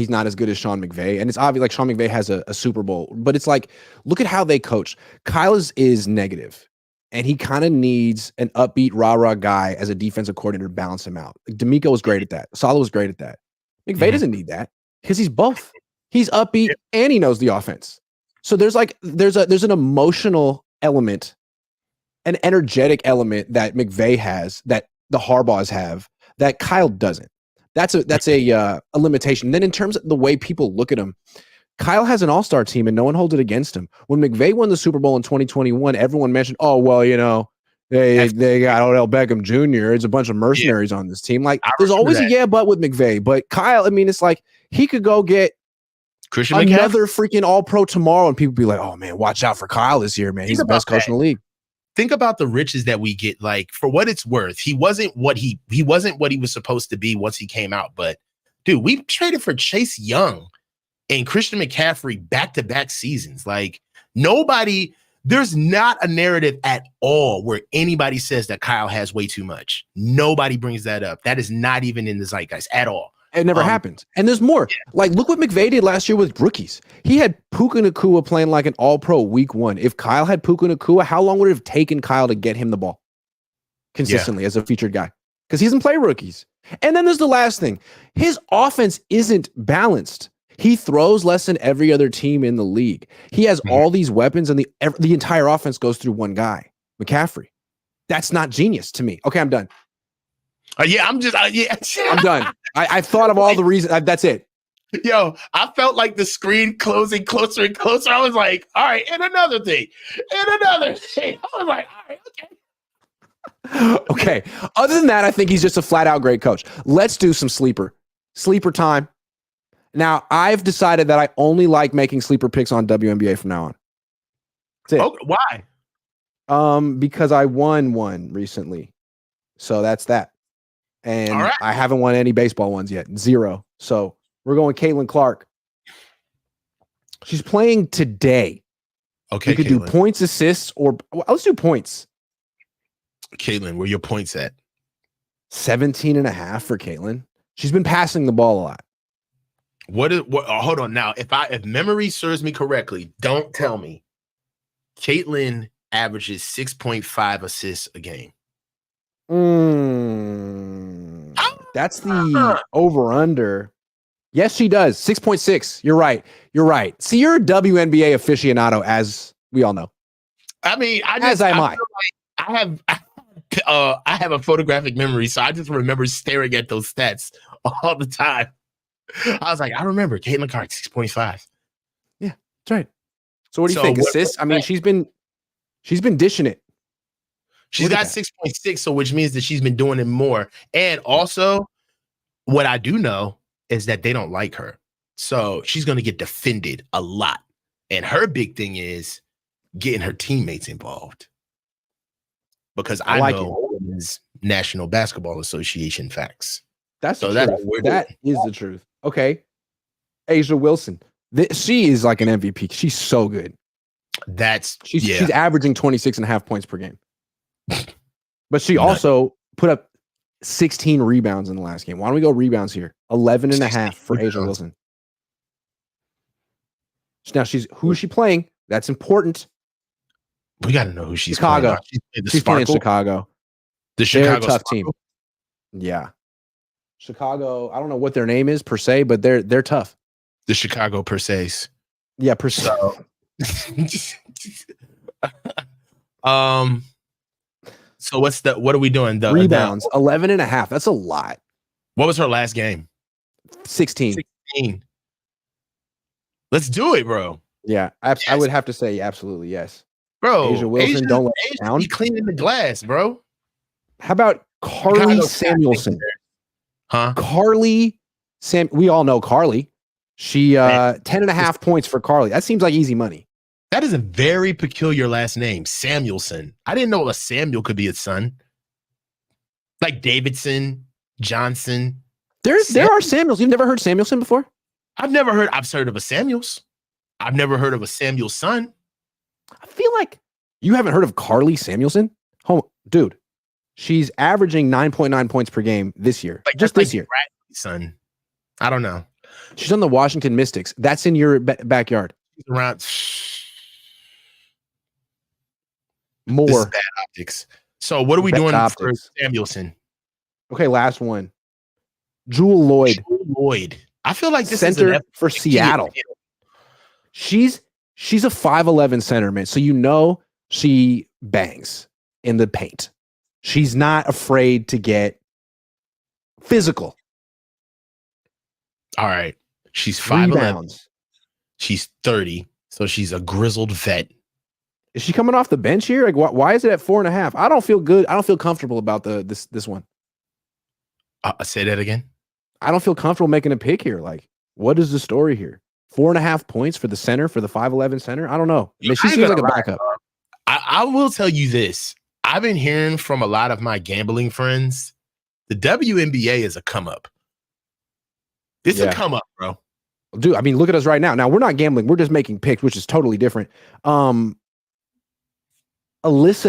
not as good as Sean McVay. And it's obvious, like, Sean McVay has a Super Bowl, but it's like, look at how they coach. Kyle is negative, and he kind of needs an upbeat, rah-rah guy as a defensive coordinator to balance him out. Like, D'Amico was great at that. Saleh was great at that. McVay doesn't need that because he's both. He's upbeat and he knows the offense. So there's an emotional element, an energetic element that McVay has, that the Harbaughs have, that Kyle doesn't. That's a limitation. Then in terms of the way people look at him, Kyle has an all-star team and no one holds it against him. When McVay won the Super Bowl in 2021, everyone mentioned, oh, well, you know, they got Odell Beckham Jr. It's a bunch of mercenaries on this team. Like, there's always a but with McVay. But Kyle, I mean, it's like he could go get Christian another freaking all-pro tomorrow, and people be like, oh, man, watch out for Kyle this year, man. He's the best coach in the league. Think about the riches that we get. Like, for what it's worth, he wasn't what he was supposed to be once he came out. But dude, we traded for Chase Young and Christian McCaffrey back-to-back seasons. Like, nobody, there's not a narrative at all where anybody says that Kyle has way too much. Nobody brings that up. That is not even in the zeitgeist at all. It never happened. And there's more. Yeah. Like, look what McVey did last year with rookies. He had Puka Nacua playing like an all-pro week 1. If Kyle had Puka Nacua, how long would it have taken Kyle to get him the ball consistently as a featured guy? Because he doesn't play rookies. And then there's the last thing. His offense isn't balanced. He throws less than every other team in the league. He has all these weapons, and the entire offense goes through one guy, McCaffrey. That's not genius to me. Okay, I'm done. I'm done. I've thought of all the reasons. That's it. Yo, I felt like the screen closing closer and closer. I was like, all right, and another thing. I was like, all right, okay. Okay. Other than that, I think he's just a flat out great coach. Let's do some sleeper time. Now, I've decided that I only like making sleeper picks on WNBA from now on. That's it. Okay, why? Because I won one recently. So that's that. And I haven't won any baseball ones yet. 0. So we're going Caitlin Clark. She's playing today. Okay, you could do points, assists, or let's do points. Caitlin, where your points at? 17.5 for Caitlin. She's been passing the ball a lot. Hold on now. If memory serves me correctly, don't tell me. Caitlin averages 6.5 assists a game. That's the over-under. Yes, she does. 6.6. You're right. See, you're a WNBA aficionado, as we all know. I mean, I have a photographic memory, so I just remember staring at those stats all the time. I was like, I remember Caitlin Clark, 6.5. Yeah, that's right. So what do you think? Assists? I mean, she's been dishing it. She's got 6.6, so which means that she's been doing it more. And also, what I do know is that they don't like her. So she's going to get defended a lot. And her big thing is getting her teammates involved. Because I know is National Basketball Association facts. That's the truth. That is the truth. Okay. Asia Wilson. She is like an MVP. She's so good. She's averaging 26.5 points per game. But she also put up 16 rebounds in the last game. Why don't we go rebounds here? 11.5 for Asia Wilson. Now who's she playing? That's important. We got to know who she's Chicago. Playing. She's playing Chicago. The Chicago tough team. Yeah. Chicago, I don't know what their name is per se, but they're tough. The Chicago per se. Yeah, per se. So what are we doing? The rebounds, 11.5. That's a lot. What was her last game? 16. Let's do it, bro. Yeah, I would have to say absolutely yes. Bro, Asia Wilson, don't let it down. Be cleaning the glass, bro. How about Carly Samuelson? Huh? We all know Carly. She 10.5 points for Carly. That seems like easy money. That is a very peculiar last name, Samuelson. I didn't know a Samuel could be a son. Like Davidson, Johnson. There are Samuels. You've never heard Samuelson before? I've heard of a Samuels. I've never heard of a Samuel's son. I feel like you haven't heard of Carly Samuelson? Dude, she's averaging 9.9 points per game this year. This year. Bradley's son. I don't know. She's on the Washington Mystics. That's in your backyard. She's around. More. This is bad optics. So what are we doing for Samuelson? Okay, last one. Jewel Lloyd. I feel like this center is for Seattle. She's a 5'11 center, man. So she bangs in the paint. She's not afraid to get physical. All right. She's 5'11. She's 30. So she's a grizzled vet. Is she coming off the bench here? Like, why is it at 4.5? I don't feel good. I don't feel comfortable about this one. Say that again. I don't feel comfortable making a pick here. Like, what is the story here? 4.5 points for the center, for the 5'11 center. I don't know. She seems like a backup. I will tell you this. I've been hearing from a lot of my gambling friends, the WNBA is a come up. It's a come up, bro. Dude, I mean, look at us right now. Now we're not gambling. We're just making picks, which is totally different. Alyssa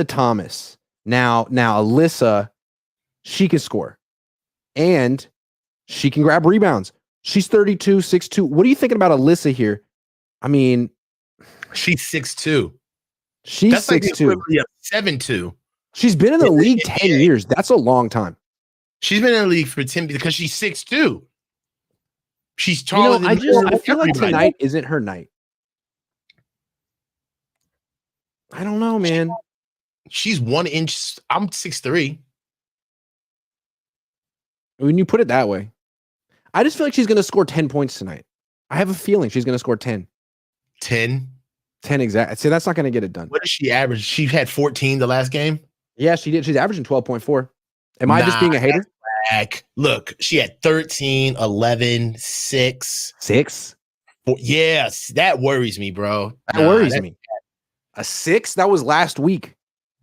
Thomas. Now Alyssa, she can score and she can grab rebounds. She's 32, 6'2". What are you thinking about Alyssa here? I mean, she's 6'2". She's That's 6'2". Like 7'2". She's been in the league 10 years. That's a long time. She's been in the league for 10 because she's 6'2". She's taller than I feel like tonight isn't her night. I don't know, man. She's 1 inch. I'm 6'3". When you put it that way, I just feel like she's going to score 10 points tonight. I have a feeling she's going to score 10. 10? 10 exactly. See, that's not going to get it done. What did she average? She had 14 the last game? Yeah, she did. She's averaging 12.4. Am I just being a hater? Look, she had 13, 11, 6. 6? 4. Yes, that worries me, bro. That worries me. A 6? That was last week.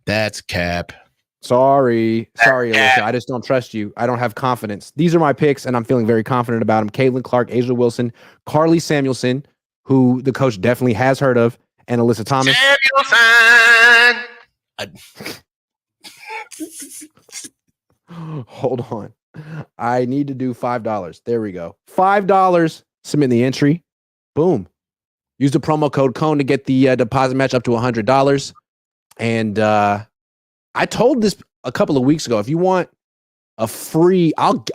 That's cap. Sorry, Alyssa. I just don't trust you. I don't have confidence. These are my picks, and I'm feeling very confident about them. Caitlin Clark, Asia Wilson, Carly Samuelson, who the coach definitely has heard of, and Alyssa Thomas. Hold on. I need to do $5. There we go. $5. Submit the entry. Boom. Use the promo code Cohn to get the deposit match up to $100. And I told this a couple of weeks ago. If you want a free, I'll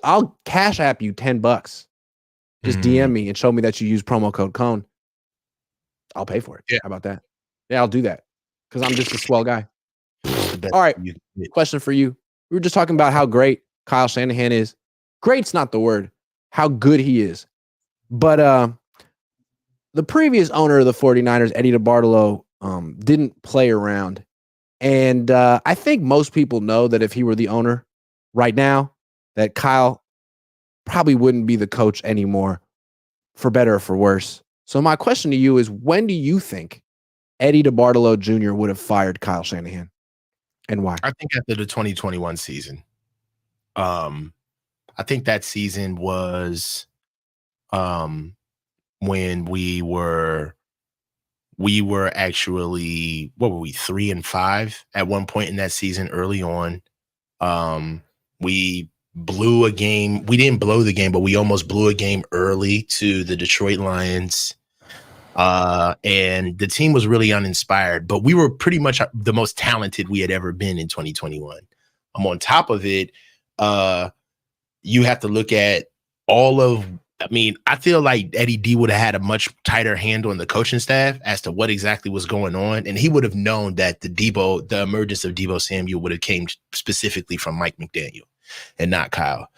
cash app you $10. Just DM me and show me that you use promo code Cohn. I'll pay for it. Yeah. How about that? Yeah, I'll do that because I'm just a swell guy. All right. Question for you. We were just talking about how great Kyle Shanahan is. Great's not the word. How good he is. But the previous owner of the 49ers, Eddie DeBartolo, didn't play around. And I think most people know that if he were the owner right now, that Kyle probably wouldn't be the coach anymore, for better or for worse. So my question to you is, when do you think Eddie DeBartolo Jr. would have fired Kyle Shanahan, and why? I think after the 2021 season. I think that season was when we were actually, what were we, 3-5 at one point in that season early on. We blew a game. We didn't blow the game, but we almost blew a game early to the Detroit Lions. And the team was really uninspired, but we were pretty much the most talented we had ever been in 2021. On top of it, you have to look at I feel like Eddie D would have had a much tighter handle on the coaching staff as to what exactly was going on. And he would have known that the emergence of Deebo Samuel would have came specifically from Mike McDaniel and not Kyle.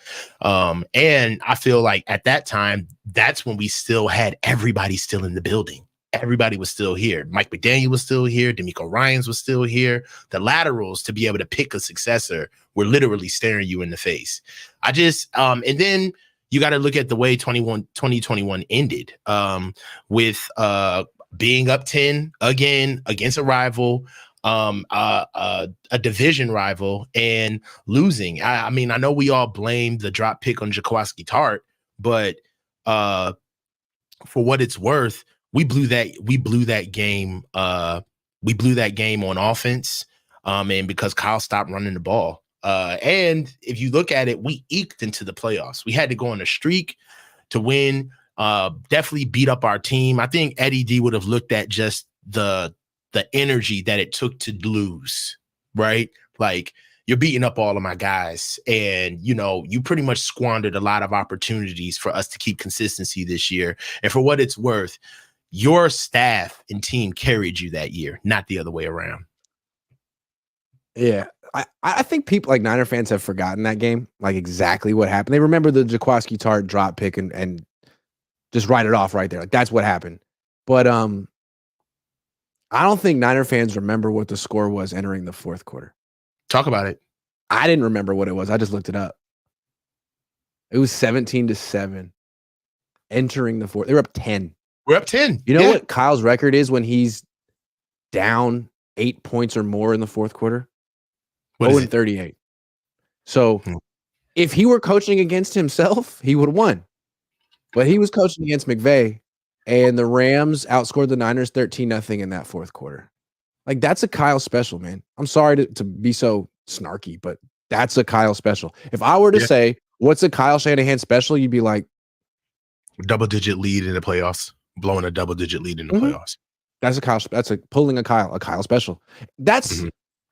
And I feel like at that time, that's when we still had everybody still in the building. Everybody was still here. Mike McDaniel was still here. D'Amico Ryans was still here. The laterals to be able to pick a successor were literally staring you in the face. And then you got to look at the way 2021 ended with being up 10 again against a rival, a division rival, and losing. I mean, I know we all blame the drop pick on Jaquiski Tart, but for what it's worth, we blew that game. We blew that game on offense, and because Kyle stopped running the ball. And if you look at it, we eked into the playoffs. We had to go on a streak to win. Definitely beat up our team. I think Eddie D would have looked at just the energy that it took to lose, right? Like, you're beating up all of my guys, and you pretty much squandered a lot of opportunities for us to keep consistency this year. And for what it's worth, your staff and team carried you that year, not the other way around. Yeah. I think people like Niner fans have forgotten that game, like exactly what happened. They remember the Jaquiski Tart drop pick and just write it off right there. Like, that's what happened. But I don't think Niner fans remember what the score was entering the fourth quarter. Talk about it. I didn't remember what it was. I just looked it up. It was 17-7 entering the fourth. They were up 10. We're up 10. You know what Kyle's record is when he's down 8 points or more in the fourth quarter? 0-38. So if he were coaching against himself, he would have won. But he was coaching against McVey, and the Rams outscored the Niners 13-0 in that fourth quarter. Like, that's a Kyle special, man. I'm sorry to be so snarky, but that's a Kyle special. If I were to say, what's a Kyle Shanahan special, you'd be like, double-digit lead in the playoffs, blowing a double-digit lead in the playoffs. That's a Kyle. That's pulling a Kyle special. That's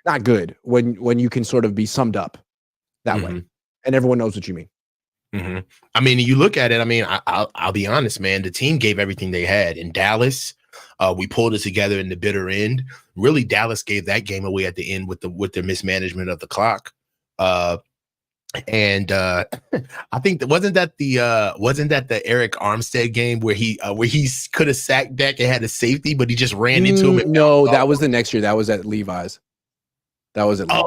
not good when you can sort of be summed up that way, and everyone knows what you mean. I mean, you look at it. I mean, I'll be honest, man. The team gave everything they had in Dallas. We pulled it together in the bitter end. Really, Dallas gave that game away at the end with their mismanagement of the clock. And I think wasn't that the Eric Armstead game where he could have sacked Dak and had a safety, but he just ran into him. No, that was the next year. That was at Levi's. Oh, was it? I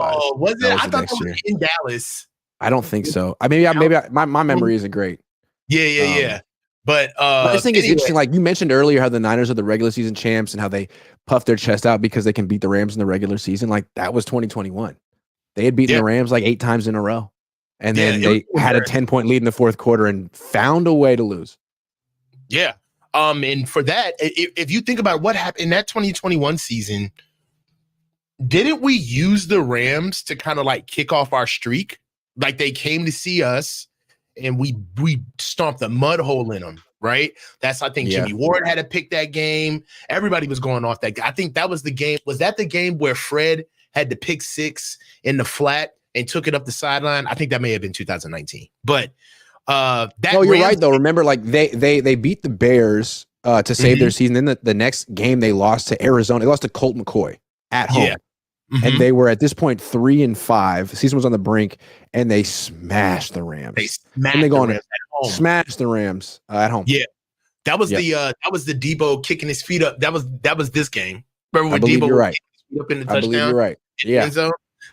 thought that was in Dallas. I don't think so. My memory isn't great. Yeah. But I just think it's interesting. Like you mentioned earlier, how the Niners are the regular season champs and how they puff their chest out because they can beat the Rams in the regular season. Like that was 2021. They had beaten the Rams like 8 times in a row. And then they had a 10-point lead in the fourth quarter and found a way to lose. Yeah. And for that, if you think about what happened in that 2021 season, didn't we use the Rams to kind of like kick off our streak? Like they came to see us and we stomped a mud hole in them, right? I think Jimmy Ward had to pick that game. Everybody was going off that. I think that was the game. Was that the game where Fred had to pick 6 in the flat and took it up the sideline? I think that may have been 2019. But you're right though. Remember, like they beat the Bears to save their season. Then the next game they lost to Arizona. They lost to Colt McCoy at home. Yeah. And they were at this point 3-5. The season was on the brink, and they smashed the Rams. Smashed the Rams at home. Yeah, that was the Debo kicking his feet up. That was this game. Remember when Debo you're right. Up in the touchdown? I believe you're right. Yeah.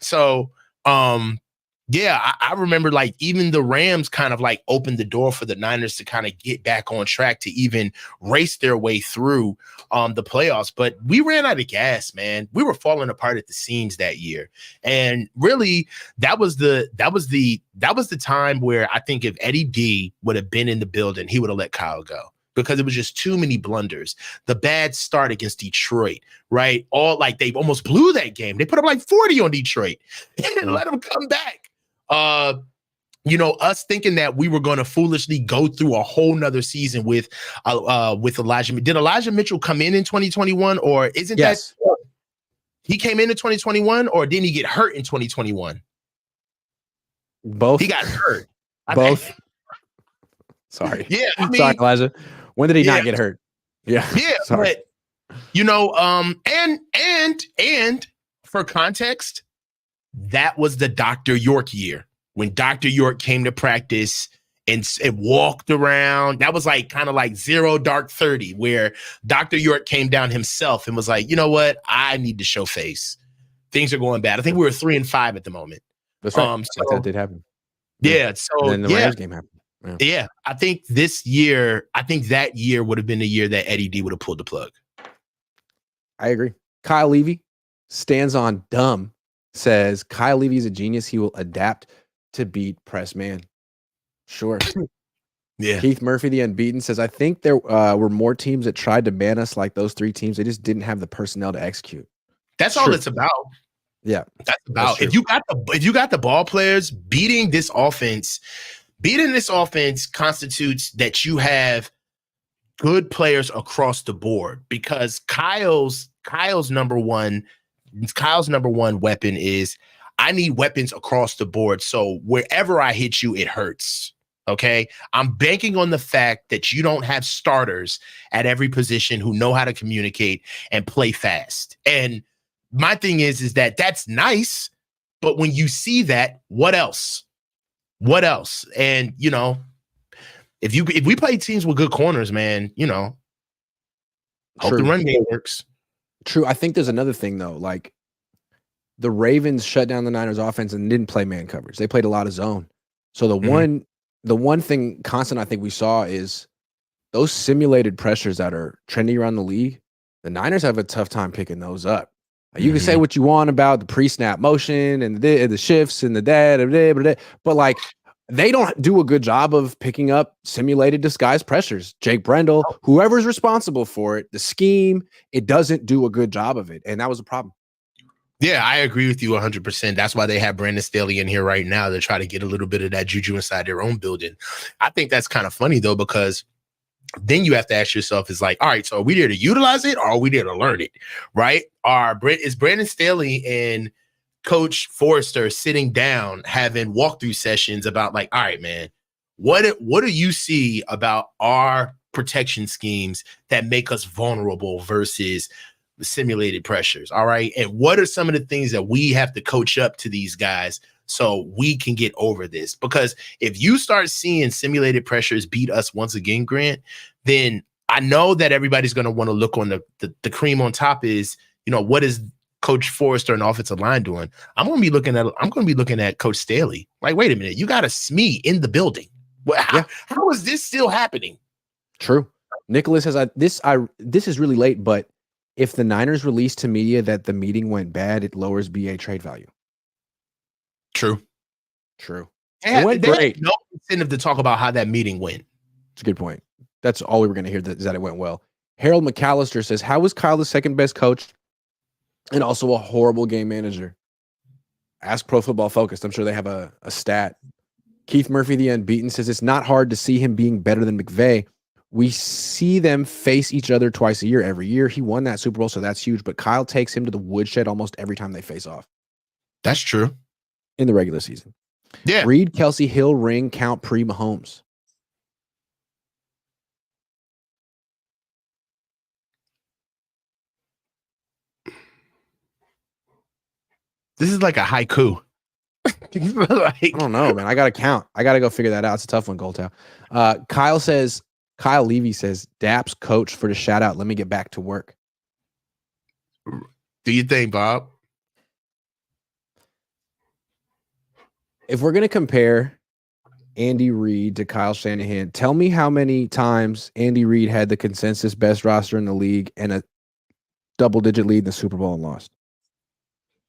So, I remember like even the Rams kind of like opened the door for the Niners to kind of get back on track to even race their way through the playoffs. But we ran out of gas, man. We were falling apart at the seams that year. And really that was the time where I think if Eddie D would have been in the building, he would have let Kyle go. Because it was just too many blunders. The bad start against Detroit, right? They almost blew that game. They put up like 40 on Detroit and let them come back. Us thinking that we were going to foolishly go through a whole nother season with Elijah. Did Elijah Mitchell come in 2021, or isn't that he came in 2021, or didn't he get hurt in 2021? Both. He got hurt. Both. Sorry. Yeah. Sorry, Elijah. When did he not get hurt? Yeah. Yeah. Sorry. But and for context, that was the Dr. York year when Dr. York came to practice and walked around. That was like kind of like 0 dark 30, where Dr. York came down himself and was like, you know what? I need to show face. Things are going bad. I think we were 3-5 at the moment. That's right. That did happen. Yeah. So and then the Rams game happened. Yeah. I think that year would have been the year that Eddie D would have pulled the plug. I agree. Kyle Levy stands on dumb, says Kyle Levy is a genius. He will adapt to beat press man. Sure. Yeah. Keith Murphy, the unbeaten, says, I think there were more teams that tried to ban us like those 3 teams. They just didn't have the personnel to execute. That's all it's about. Yeah. That's about. If you got the ball players, beating this offense constitutes that you have good players across the board, because Kyle's number one weapon is I need weapons across the board. So wherever I hit you, it hurts. Okay. I'm banking on the fact that you don't have starters at every position who know how to communicate and play fast. And my thing is that that's nice, but when you see that, what else? And if we play teams with good corners, man, hope the run game works. True. I think there's another thing though. Like the Ravens shut down the Niners offense and didn't play man coverage. They played a lot of zone. So the one thing constant I think we saw is those simulated pressures that are trending around the league. The Niners have a tough time picking those up. You can say what you want about the pre-snap motion and the shifts and but like They don't do a good job of picking up simulated disguised pressures. Jake Brendel, whoever's responsible for it, the scheme, it doesn't do a good job of it. And that was a problem. Yeah, I agree with you 100%. That's why they have Brandon Staley in here right now to try to get a little bit of that juju inside their own building. I think that's kind of funny, though, because then you have to ask yourself, is like, all right, so are we there to utilize it or are we there to learn it, right? Is Brandon Staley and Coach Forrester sitting down having walkthrough sessions about like, all right, man, what do you see about our protection schemes that make us vulnerable versus the simulated pressures? All right. And what are some of the things that we have to coach up to these guys so we can get over this? Because if you start seeing simulated pressures beat us once again, Grant, then I know that everybody's going to want to look on the cream on top is, what is Coach Forrester and offensive line doing? I'm going to be looking at Coach Staley. Like, wait a minute, you got a SME in the building. How is this still happening? True. Nicholas says this is really late, but if the Niners release to media that the meeting went bad, it lowers BA trade value. True. It went great. No incentive to talk about how that meeting went. It's a good point. That's all we were going to hear, is that it went well. Harold McAllister says, how was Kyle the second best coach and also a horrible game manager? Ask Pro Football Focus. I'm sure they have a stat. Keith Murphy, the unbeaten, says it's not hard to see him being better than McVey. We see them face each other twice a year. Every year he won that Super Bowl, so that's huge. But Kyle takes him to the woodshed almost every time they face off. That's true. In the regular season. Yeah. Reid, Kelsey, Hill, ring count pre-Mahomes. This is like a haiku. I don't know, man. I got to count. I got to go figure that out. It's a tough one, Goldtown. Kyle Levy says, Daps coach for the shout out. Let me get back to work. Do you think, Bob? If we're going to compare Andy Reid to Kyle Shanahan, tell me how many times Andy Reid had the consensus best roster in the league and a double-digit lead in the Super Bowl and lost.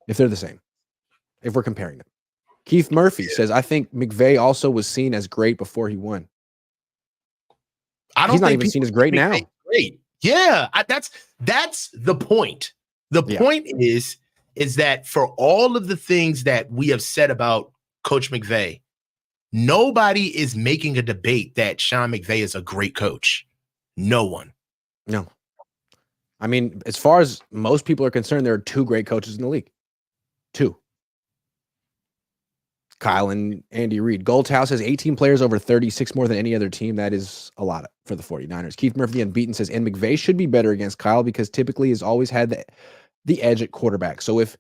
If they're the same. If we're comparing them. Keith Murphy says, I think McVey also was seen as great before he won. He's not even seen as great now. Great. Yeah, that's the point. The point is that for all of the things that we have said about Coach McVey, nobody is making a debate that Sean McVey is a great coach. No one. No. I mean, as far as most people are concerned, there are two great coaches in the league. Two. Kyle and Andy Reid. Goldhouse has 18 players over 36 more than any other team. That is a lot for the 49ers. Keith Murphy, unbeaten, says, and McVay should be better against Kyle because typically has always had the edge at quarterback. So if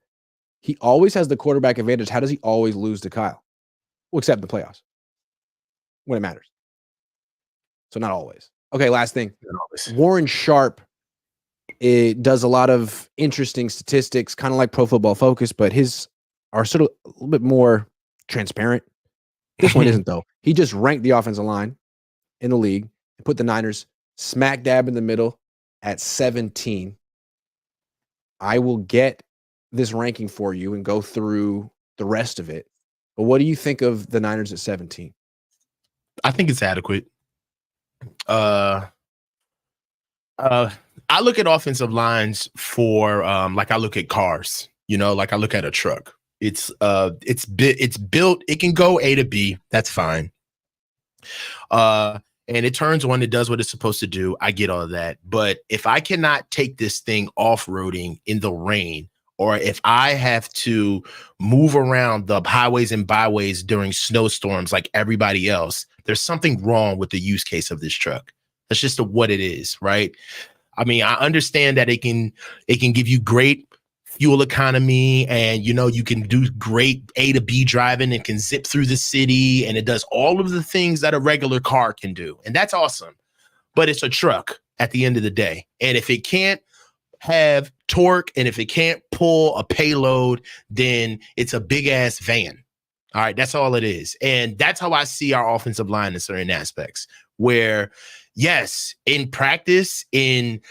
he always has the quarterback advantage, how does he always lose to Kyle? Well, except the playoffs. When it matters. So not always. Okay, last thing. Warren Sharp does a lot of interesting statistics, kind of like Pro Football Focus, but his are sort of a little bit more transparent. This one isn't, though. He just ranked the offensive line in the league and put the Niners smack dab in the middle at 17. I will get this ranking for you and go through the rest of it. But what do you think of the Niners at 17? I think it's adequate. I look at offensive lines for like I look at cars, like I look at a truck. It's built, it can go A to B, that's fine. And it turns on, it does what it's supposed to do. I get all of that. But if I cannot take this thing off-roading in the rain, or if I have to move around the highways and byways during snowstorms like everybody else, there's something wrong with the use case of this truck. That's just what it is, right? I mean, I understand that it can give you great fuel economy and, you can do great A to B driving and can zip through the city and it does all of the things that a regular car can do. And that's awesome. But it's a truck at the end of the day. And if it can't have torque and if it can't pull a payload, then it's a big ass van. All right. That's all it is. And that's how I see our offensive line in certain aspects where, yes, in practice, in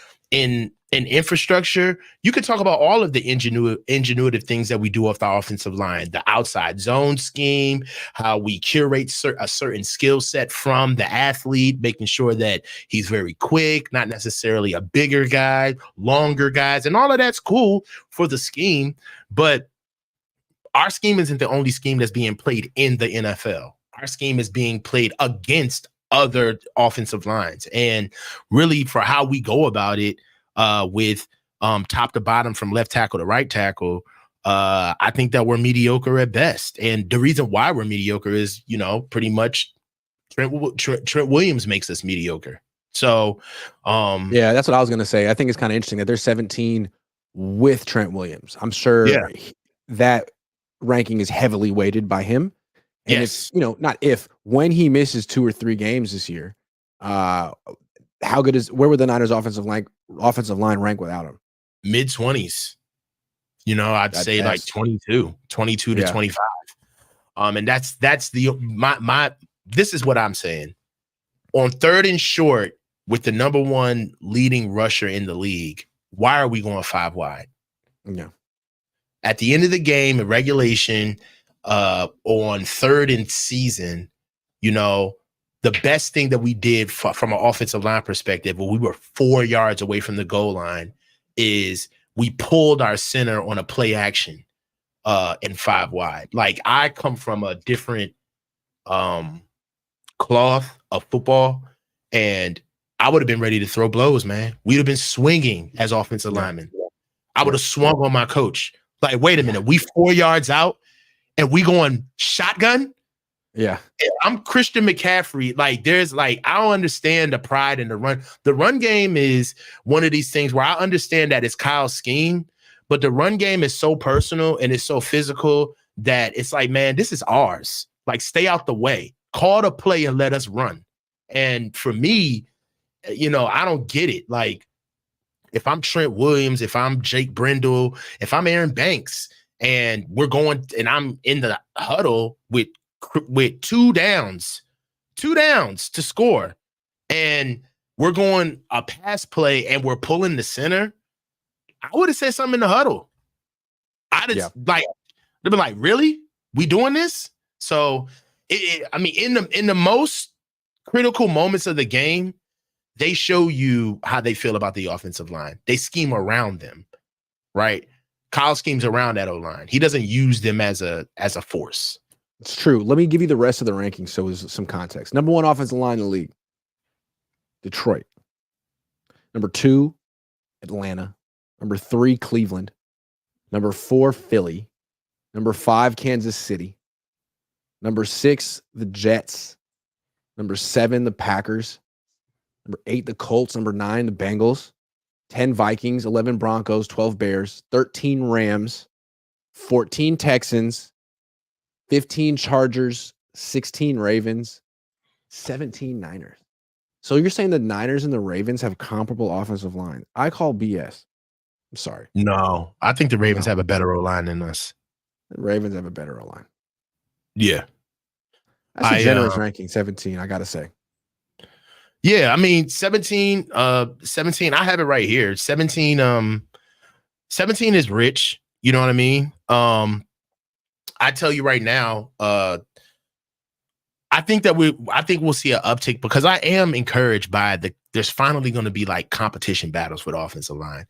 and infrastructure, you could talk about all of the ingenuitive things that we do off the offensive line, the outside zone scheme, how we curate a certain skill set from the athlete, making sure that he's very quick, not necessarily a bigger guy, longer guys, and all of that's cool for the scheme. But our scheme isn't the only scheme that's being played in the NFL. Our scheme is being played against other offensive lines. And really, for how we go about it, with top to bottom from left tackle to right tackle, I think that we're mediocre at best. And the reason why we're mediocre is, pretty much Trent Williams makes us mediocre. So, yeah, that's what I was going to say. I think it's kind of interesting that they're 17 with Trent Williams. I'm sure that ranking is heavily weighted by him. And yes, when he misses 2 or 3 games this year, where would the Niners offensive line rank without him? Mid-20s. I'd say like 22 to 25. And that's this is what I'm saying. On 3rd and short, with the number 1 leading rusher in the league, why are we going 5 wide? Yeah. At the end of the game, in regulation, on 3rd and season, the best thing that we did from an offensive line perspective, when we were 4 yards away from the goal line, is we pulled our center on a play action in 5 wide. Like, I come from a different cloth of football, and I would have been ready to throw blows, man. We'd have been swinging as offensive linemen. I would have swung on my coach. Like, wait a minute, we 4 yards out and we going shotgun? Yeah. I'm Christian McCaffrey. Like, I don't understand the pride in the run. The run game is one of these things where I understand that it's Kyle's scheme, but the run game is so personal and it's so physical that it's like, man, this is ours. Like, stay out the way. Call the play and let us run. And for me, I don't get it. Like, if I'm Trent Williams, if I'm Jake Brendel, if I'm Aaron Banks, and we're going and I'm in the huddle with 2 downs to score, and we're going a pass play and we're pulling the center, I would have said something in the huddle. They'd be like, really? We doing this? So, in the most critical moments of the game, they show you how they feel about the offensive line. They scheme around them, right? Kyle schemes around that O-line. He doesn't use them as a force. It's true. Let me give you the rest of the rankings so there's some context. Number 1 offensive line in the league, Detroit. Number 2, Atlanta. Number 3, Cleveland. Number 4, Philly. Number 5, Kansas City. Number 6, the Jets. Number 7, the Packers. Number 8, the Colts. Number 9, the Bengals. 10, Vikings. 11, Broncos. 12, Bears. 13, Rams. 14, Texans. 15, Chargers. 16, Ravens. 17, Niners. So you're saying the Niners and the Ravens have comparable offensive line? I call BS. I'm sorry. No, I think the Ravens have a better O-line than us. The Ravens have a better O-line. Yeah. That's a generous ranking, 17, I got to say. Yeah, 17, I have it right here. 17 is rich, you know what I mean? I tell you right now, I think we'll see an uptick because I am encouraged by there's finally going to be like competition battles with offensive line.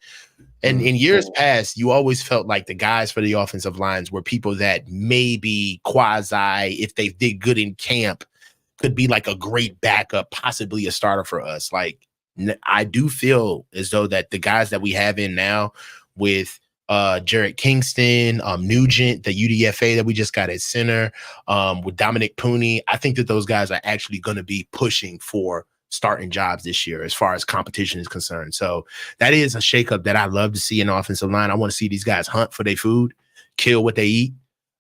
And in years past, you always felt like the guys for the offensive lines were people that maybe quasi, if they did good in camp, could be like a great backup, possibly a starter for us. Like, I do feel as though that the guys that we have in now with Jarrett Kingston, Nugent, the UDFA that we just got at center, with Dominic Pooney, I think that those guys are actually going to be pushing for starting jobs this year as far as competition is concerned. So that is a shakeup that I love to see in the offensive line. I want to see these guys hunt for their food, kill what they eat,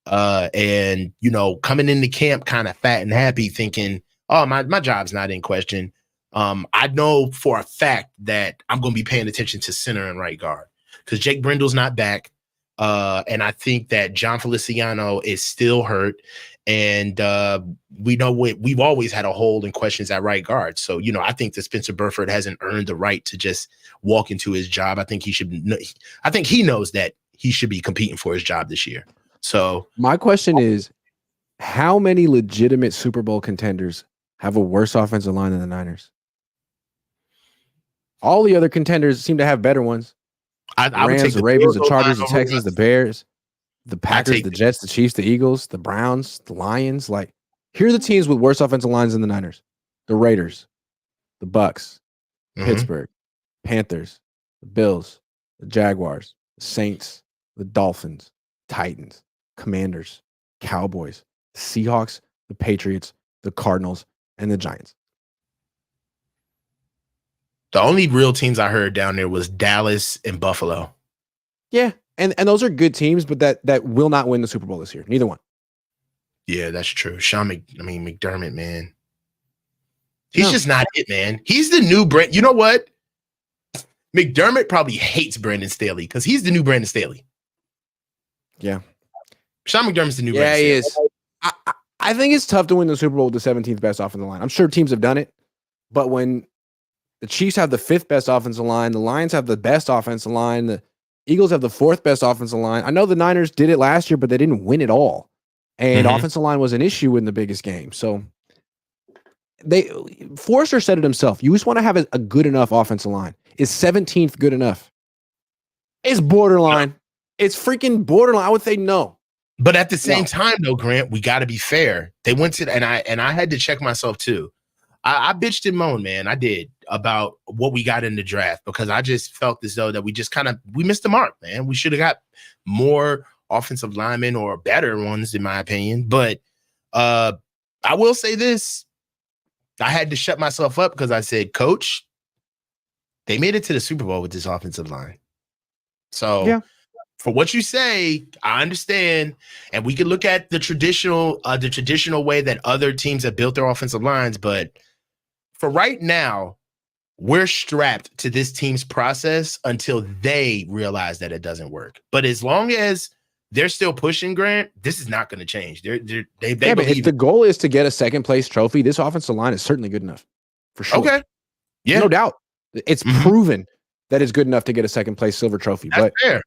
and, coming into camp kind of fat and happy thinking, oh, my job's not in question. I know for a fact that I'm going to be paying attention to center and right guard because Jake Brendel's not back. And I think that John Feliciano is still hurt. And we know we've always had a hole in questions at right guard. So, I think that Spencer Burford hasn't earned the right to just walk into his job. I think he knows that he should be competing for his job this year. So my question is, how many legitimate Super Bowl contenders have a worse offensive line than the Niners? All the other contenders seem to have better ones. I Rams, would take the Ravens, the Bills Chargers, the over Texans, the Bears, the Packers, the the- Jets, the Chiefs, the Eagles, the Browns, the Lions. Like, here are the teams with worse offensive lines than the Niners. The Raiders, the Bucks, Pittsburgh, Panthers, the Bills, the Jaguars, the Saints, the Dolphins, Titans, Commanders, Cowboys, the Seahawks, the Patriots, the Cardinals, and the Giants. The only real teams I heard down there was Dallas and Buffalo. Yeah, and those are good teams, but that will not win the Super Bowl this year. Neither one. Yeah, that's true. McDermott, man. He's just not it, man. He's the new Brent. You know what? McDermott probably hates Brandon Staley because he's the new Brandon Staley. Yeah. Sean McDermott's the new Brandon Staley. He is. I think it's tough to win the Super Bowl with the 17th best offensive line. I'm sure teams have done it, but when the Chiefs have the 5th best offensive line, the Lions have the best offensive line, the Eagles have the 4th best offensive line. I know the Niners did it last year, but they didn't win it all. And offensive line was an issue in the biggest game. So Forrester said it himself. You just want to have a good enough offensive line. Is 17th good enough? It's borderline. No. It's freaking borderline. I would say no. But at the same time, though, Grant, we got to be fair. They went to and I had to check myself too. I bitched and moaned, man. I did about what we got in the draft because I just felt as though that we missed the mark, man. We should have got more offensive linemen or better ones, in my opinion. But I will say this. I had to shut myself up because I said, Coach, they made it to the Super Bowl with this offensive line. So for what you say, I understand. And we can look at the traditional way that other teams have built their offensive lines. But for right now, we're strapped to this team's process until they realize that it doesn't work. But as long as they're still pushing, Grant, this is not going to change. They but if the goal is to get a second place trophy, this offensive line is certainly good enough for sure. Okay. Yeah. No doubt. It's proven that it's good enough to get a second place silver trophy. That's fair.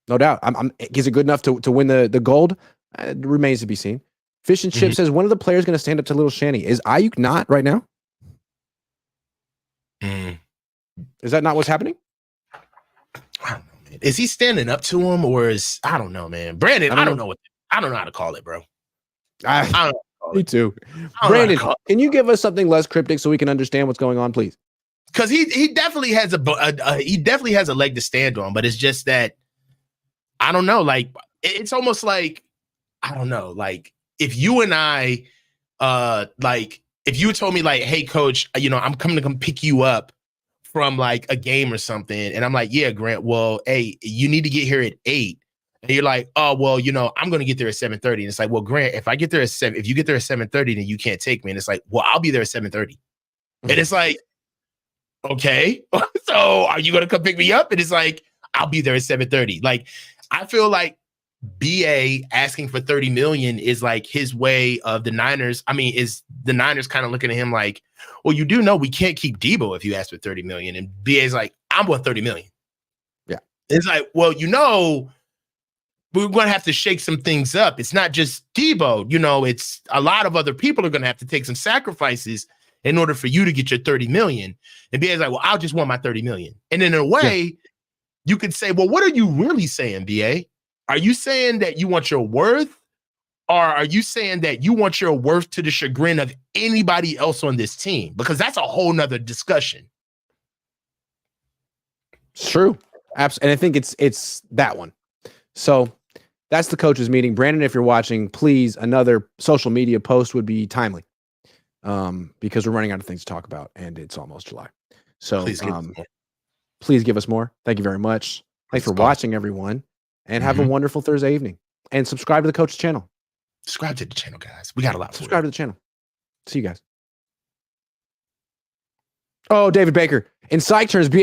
No doubt. Is it good enough to win the gold? It remains to be seen. Fish and Chip says, one of the players going to stand up to Little Shanny. Is Ayuk not right now? Is that not what's happening? I don't know, man. Is he standing up to him or I don't know, man. Brandon, I don't know how to call it, bro. I don't know. Me too. Brandon, can you give us something less cryptic so we can understand what's going on, please? Because he definitely has a leg to stand on, but it's just that I don't know. Like it's almost like I don't know. Like if you and I, if you told me like, hey, Coach, I'm coming to come pick you up from like a game or something, and I'm like, yeah, Grant. Well, hey, you need to get here at 8, and you're like, oh, well, I'm going to get there at 7:30, and it's like, well, Grant, if you get there at 7:30, then you can't take me, and it's like, well, I'll be there at 7:30, and it's like, okay, so are you going to come pick me up? And it's like, I'll be there at 7:30. Like, I feel like BA asking for $30 million is like his way of the Niners. I mean, is the Niners kind of looking at him like, well, you do know we can't keep Debo if you ask for $30 million. And BA's like, I'm worth $30 million. Yeah. It's like, well, we're going to have to shake some things up. It's not just Debo, it's a lot of other people are going to have to take some sacrifices in order for you to get your $30 million. And BA's like, well, I'll just want my $30 million. And in a way, you could say, well, what are you really saying, BA? Are you saying that you want your worth, or are you saying that you want your worth to the chagrin of anybody else on this team? Because that's a whole nother discussion. It's true. Absolutely. And I think it's that one. So that's the coaches meeting. Brandon, if you're watching, please, another social media post would be timely because we're running out of things to talk about and it's almost July. So please give us more. Thank you very much. Thanks for watching, everyone. And have a wonderful Thursday evening. And subscribe to the Coach's channel. Subscribe to the channel, guys. We got a lot. Subscribe to the channel. See you guys. Oh, David Baker. In psych terms, BA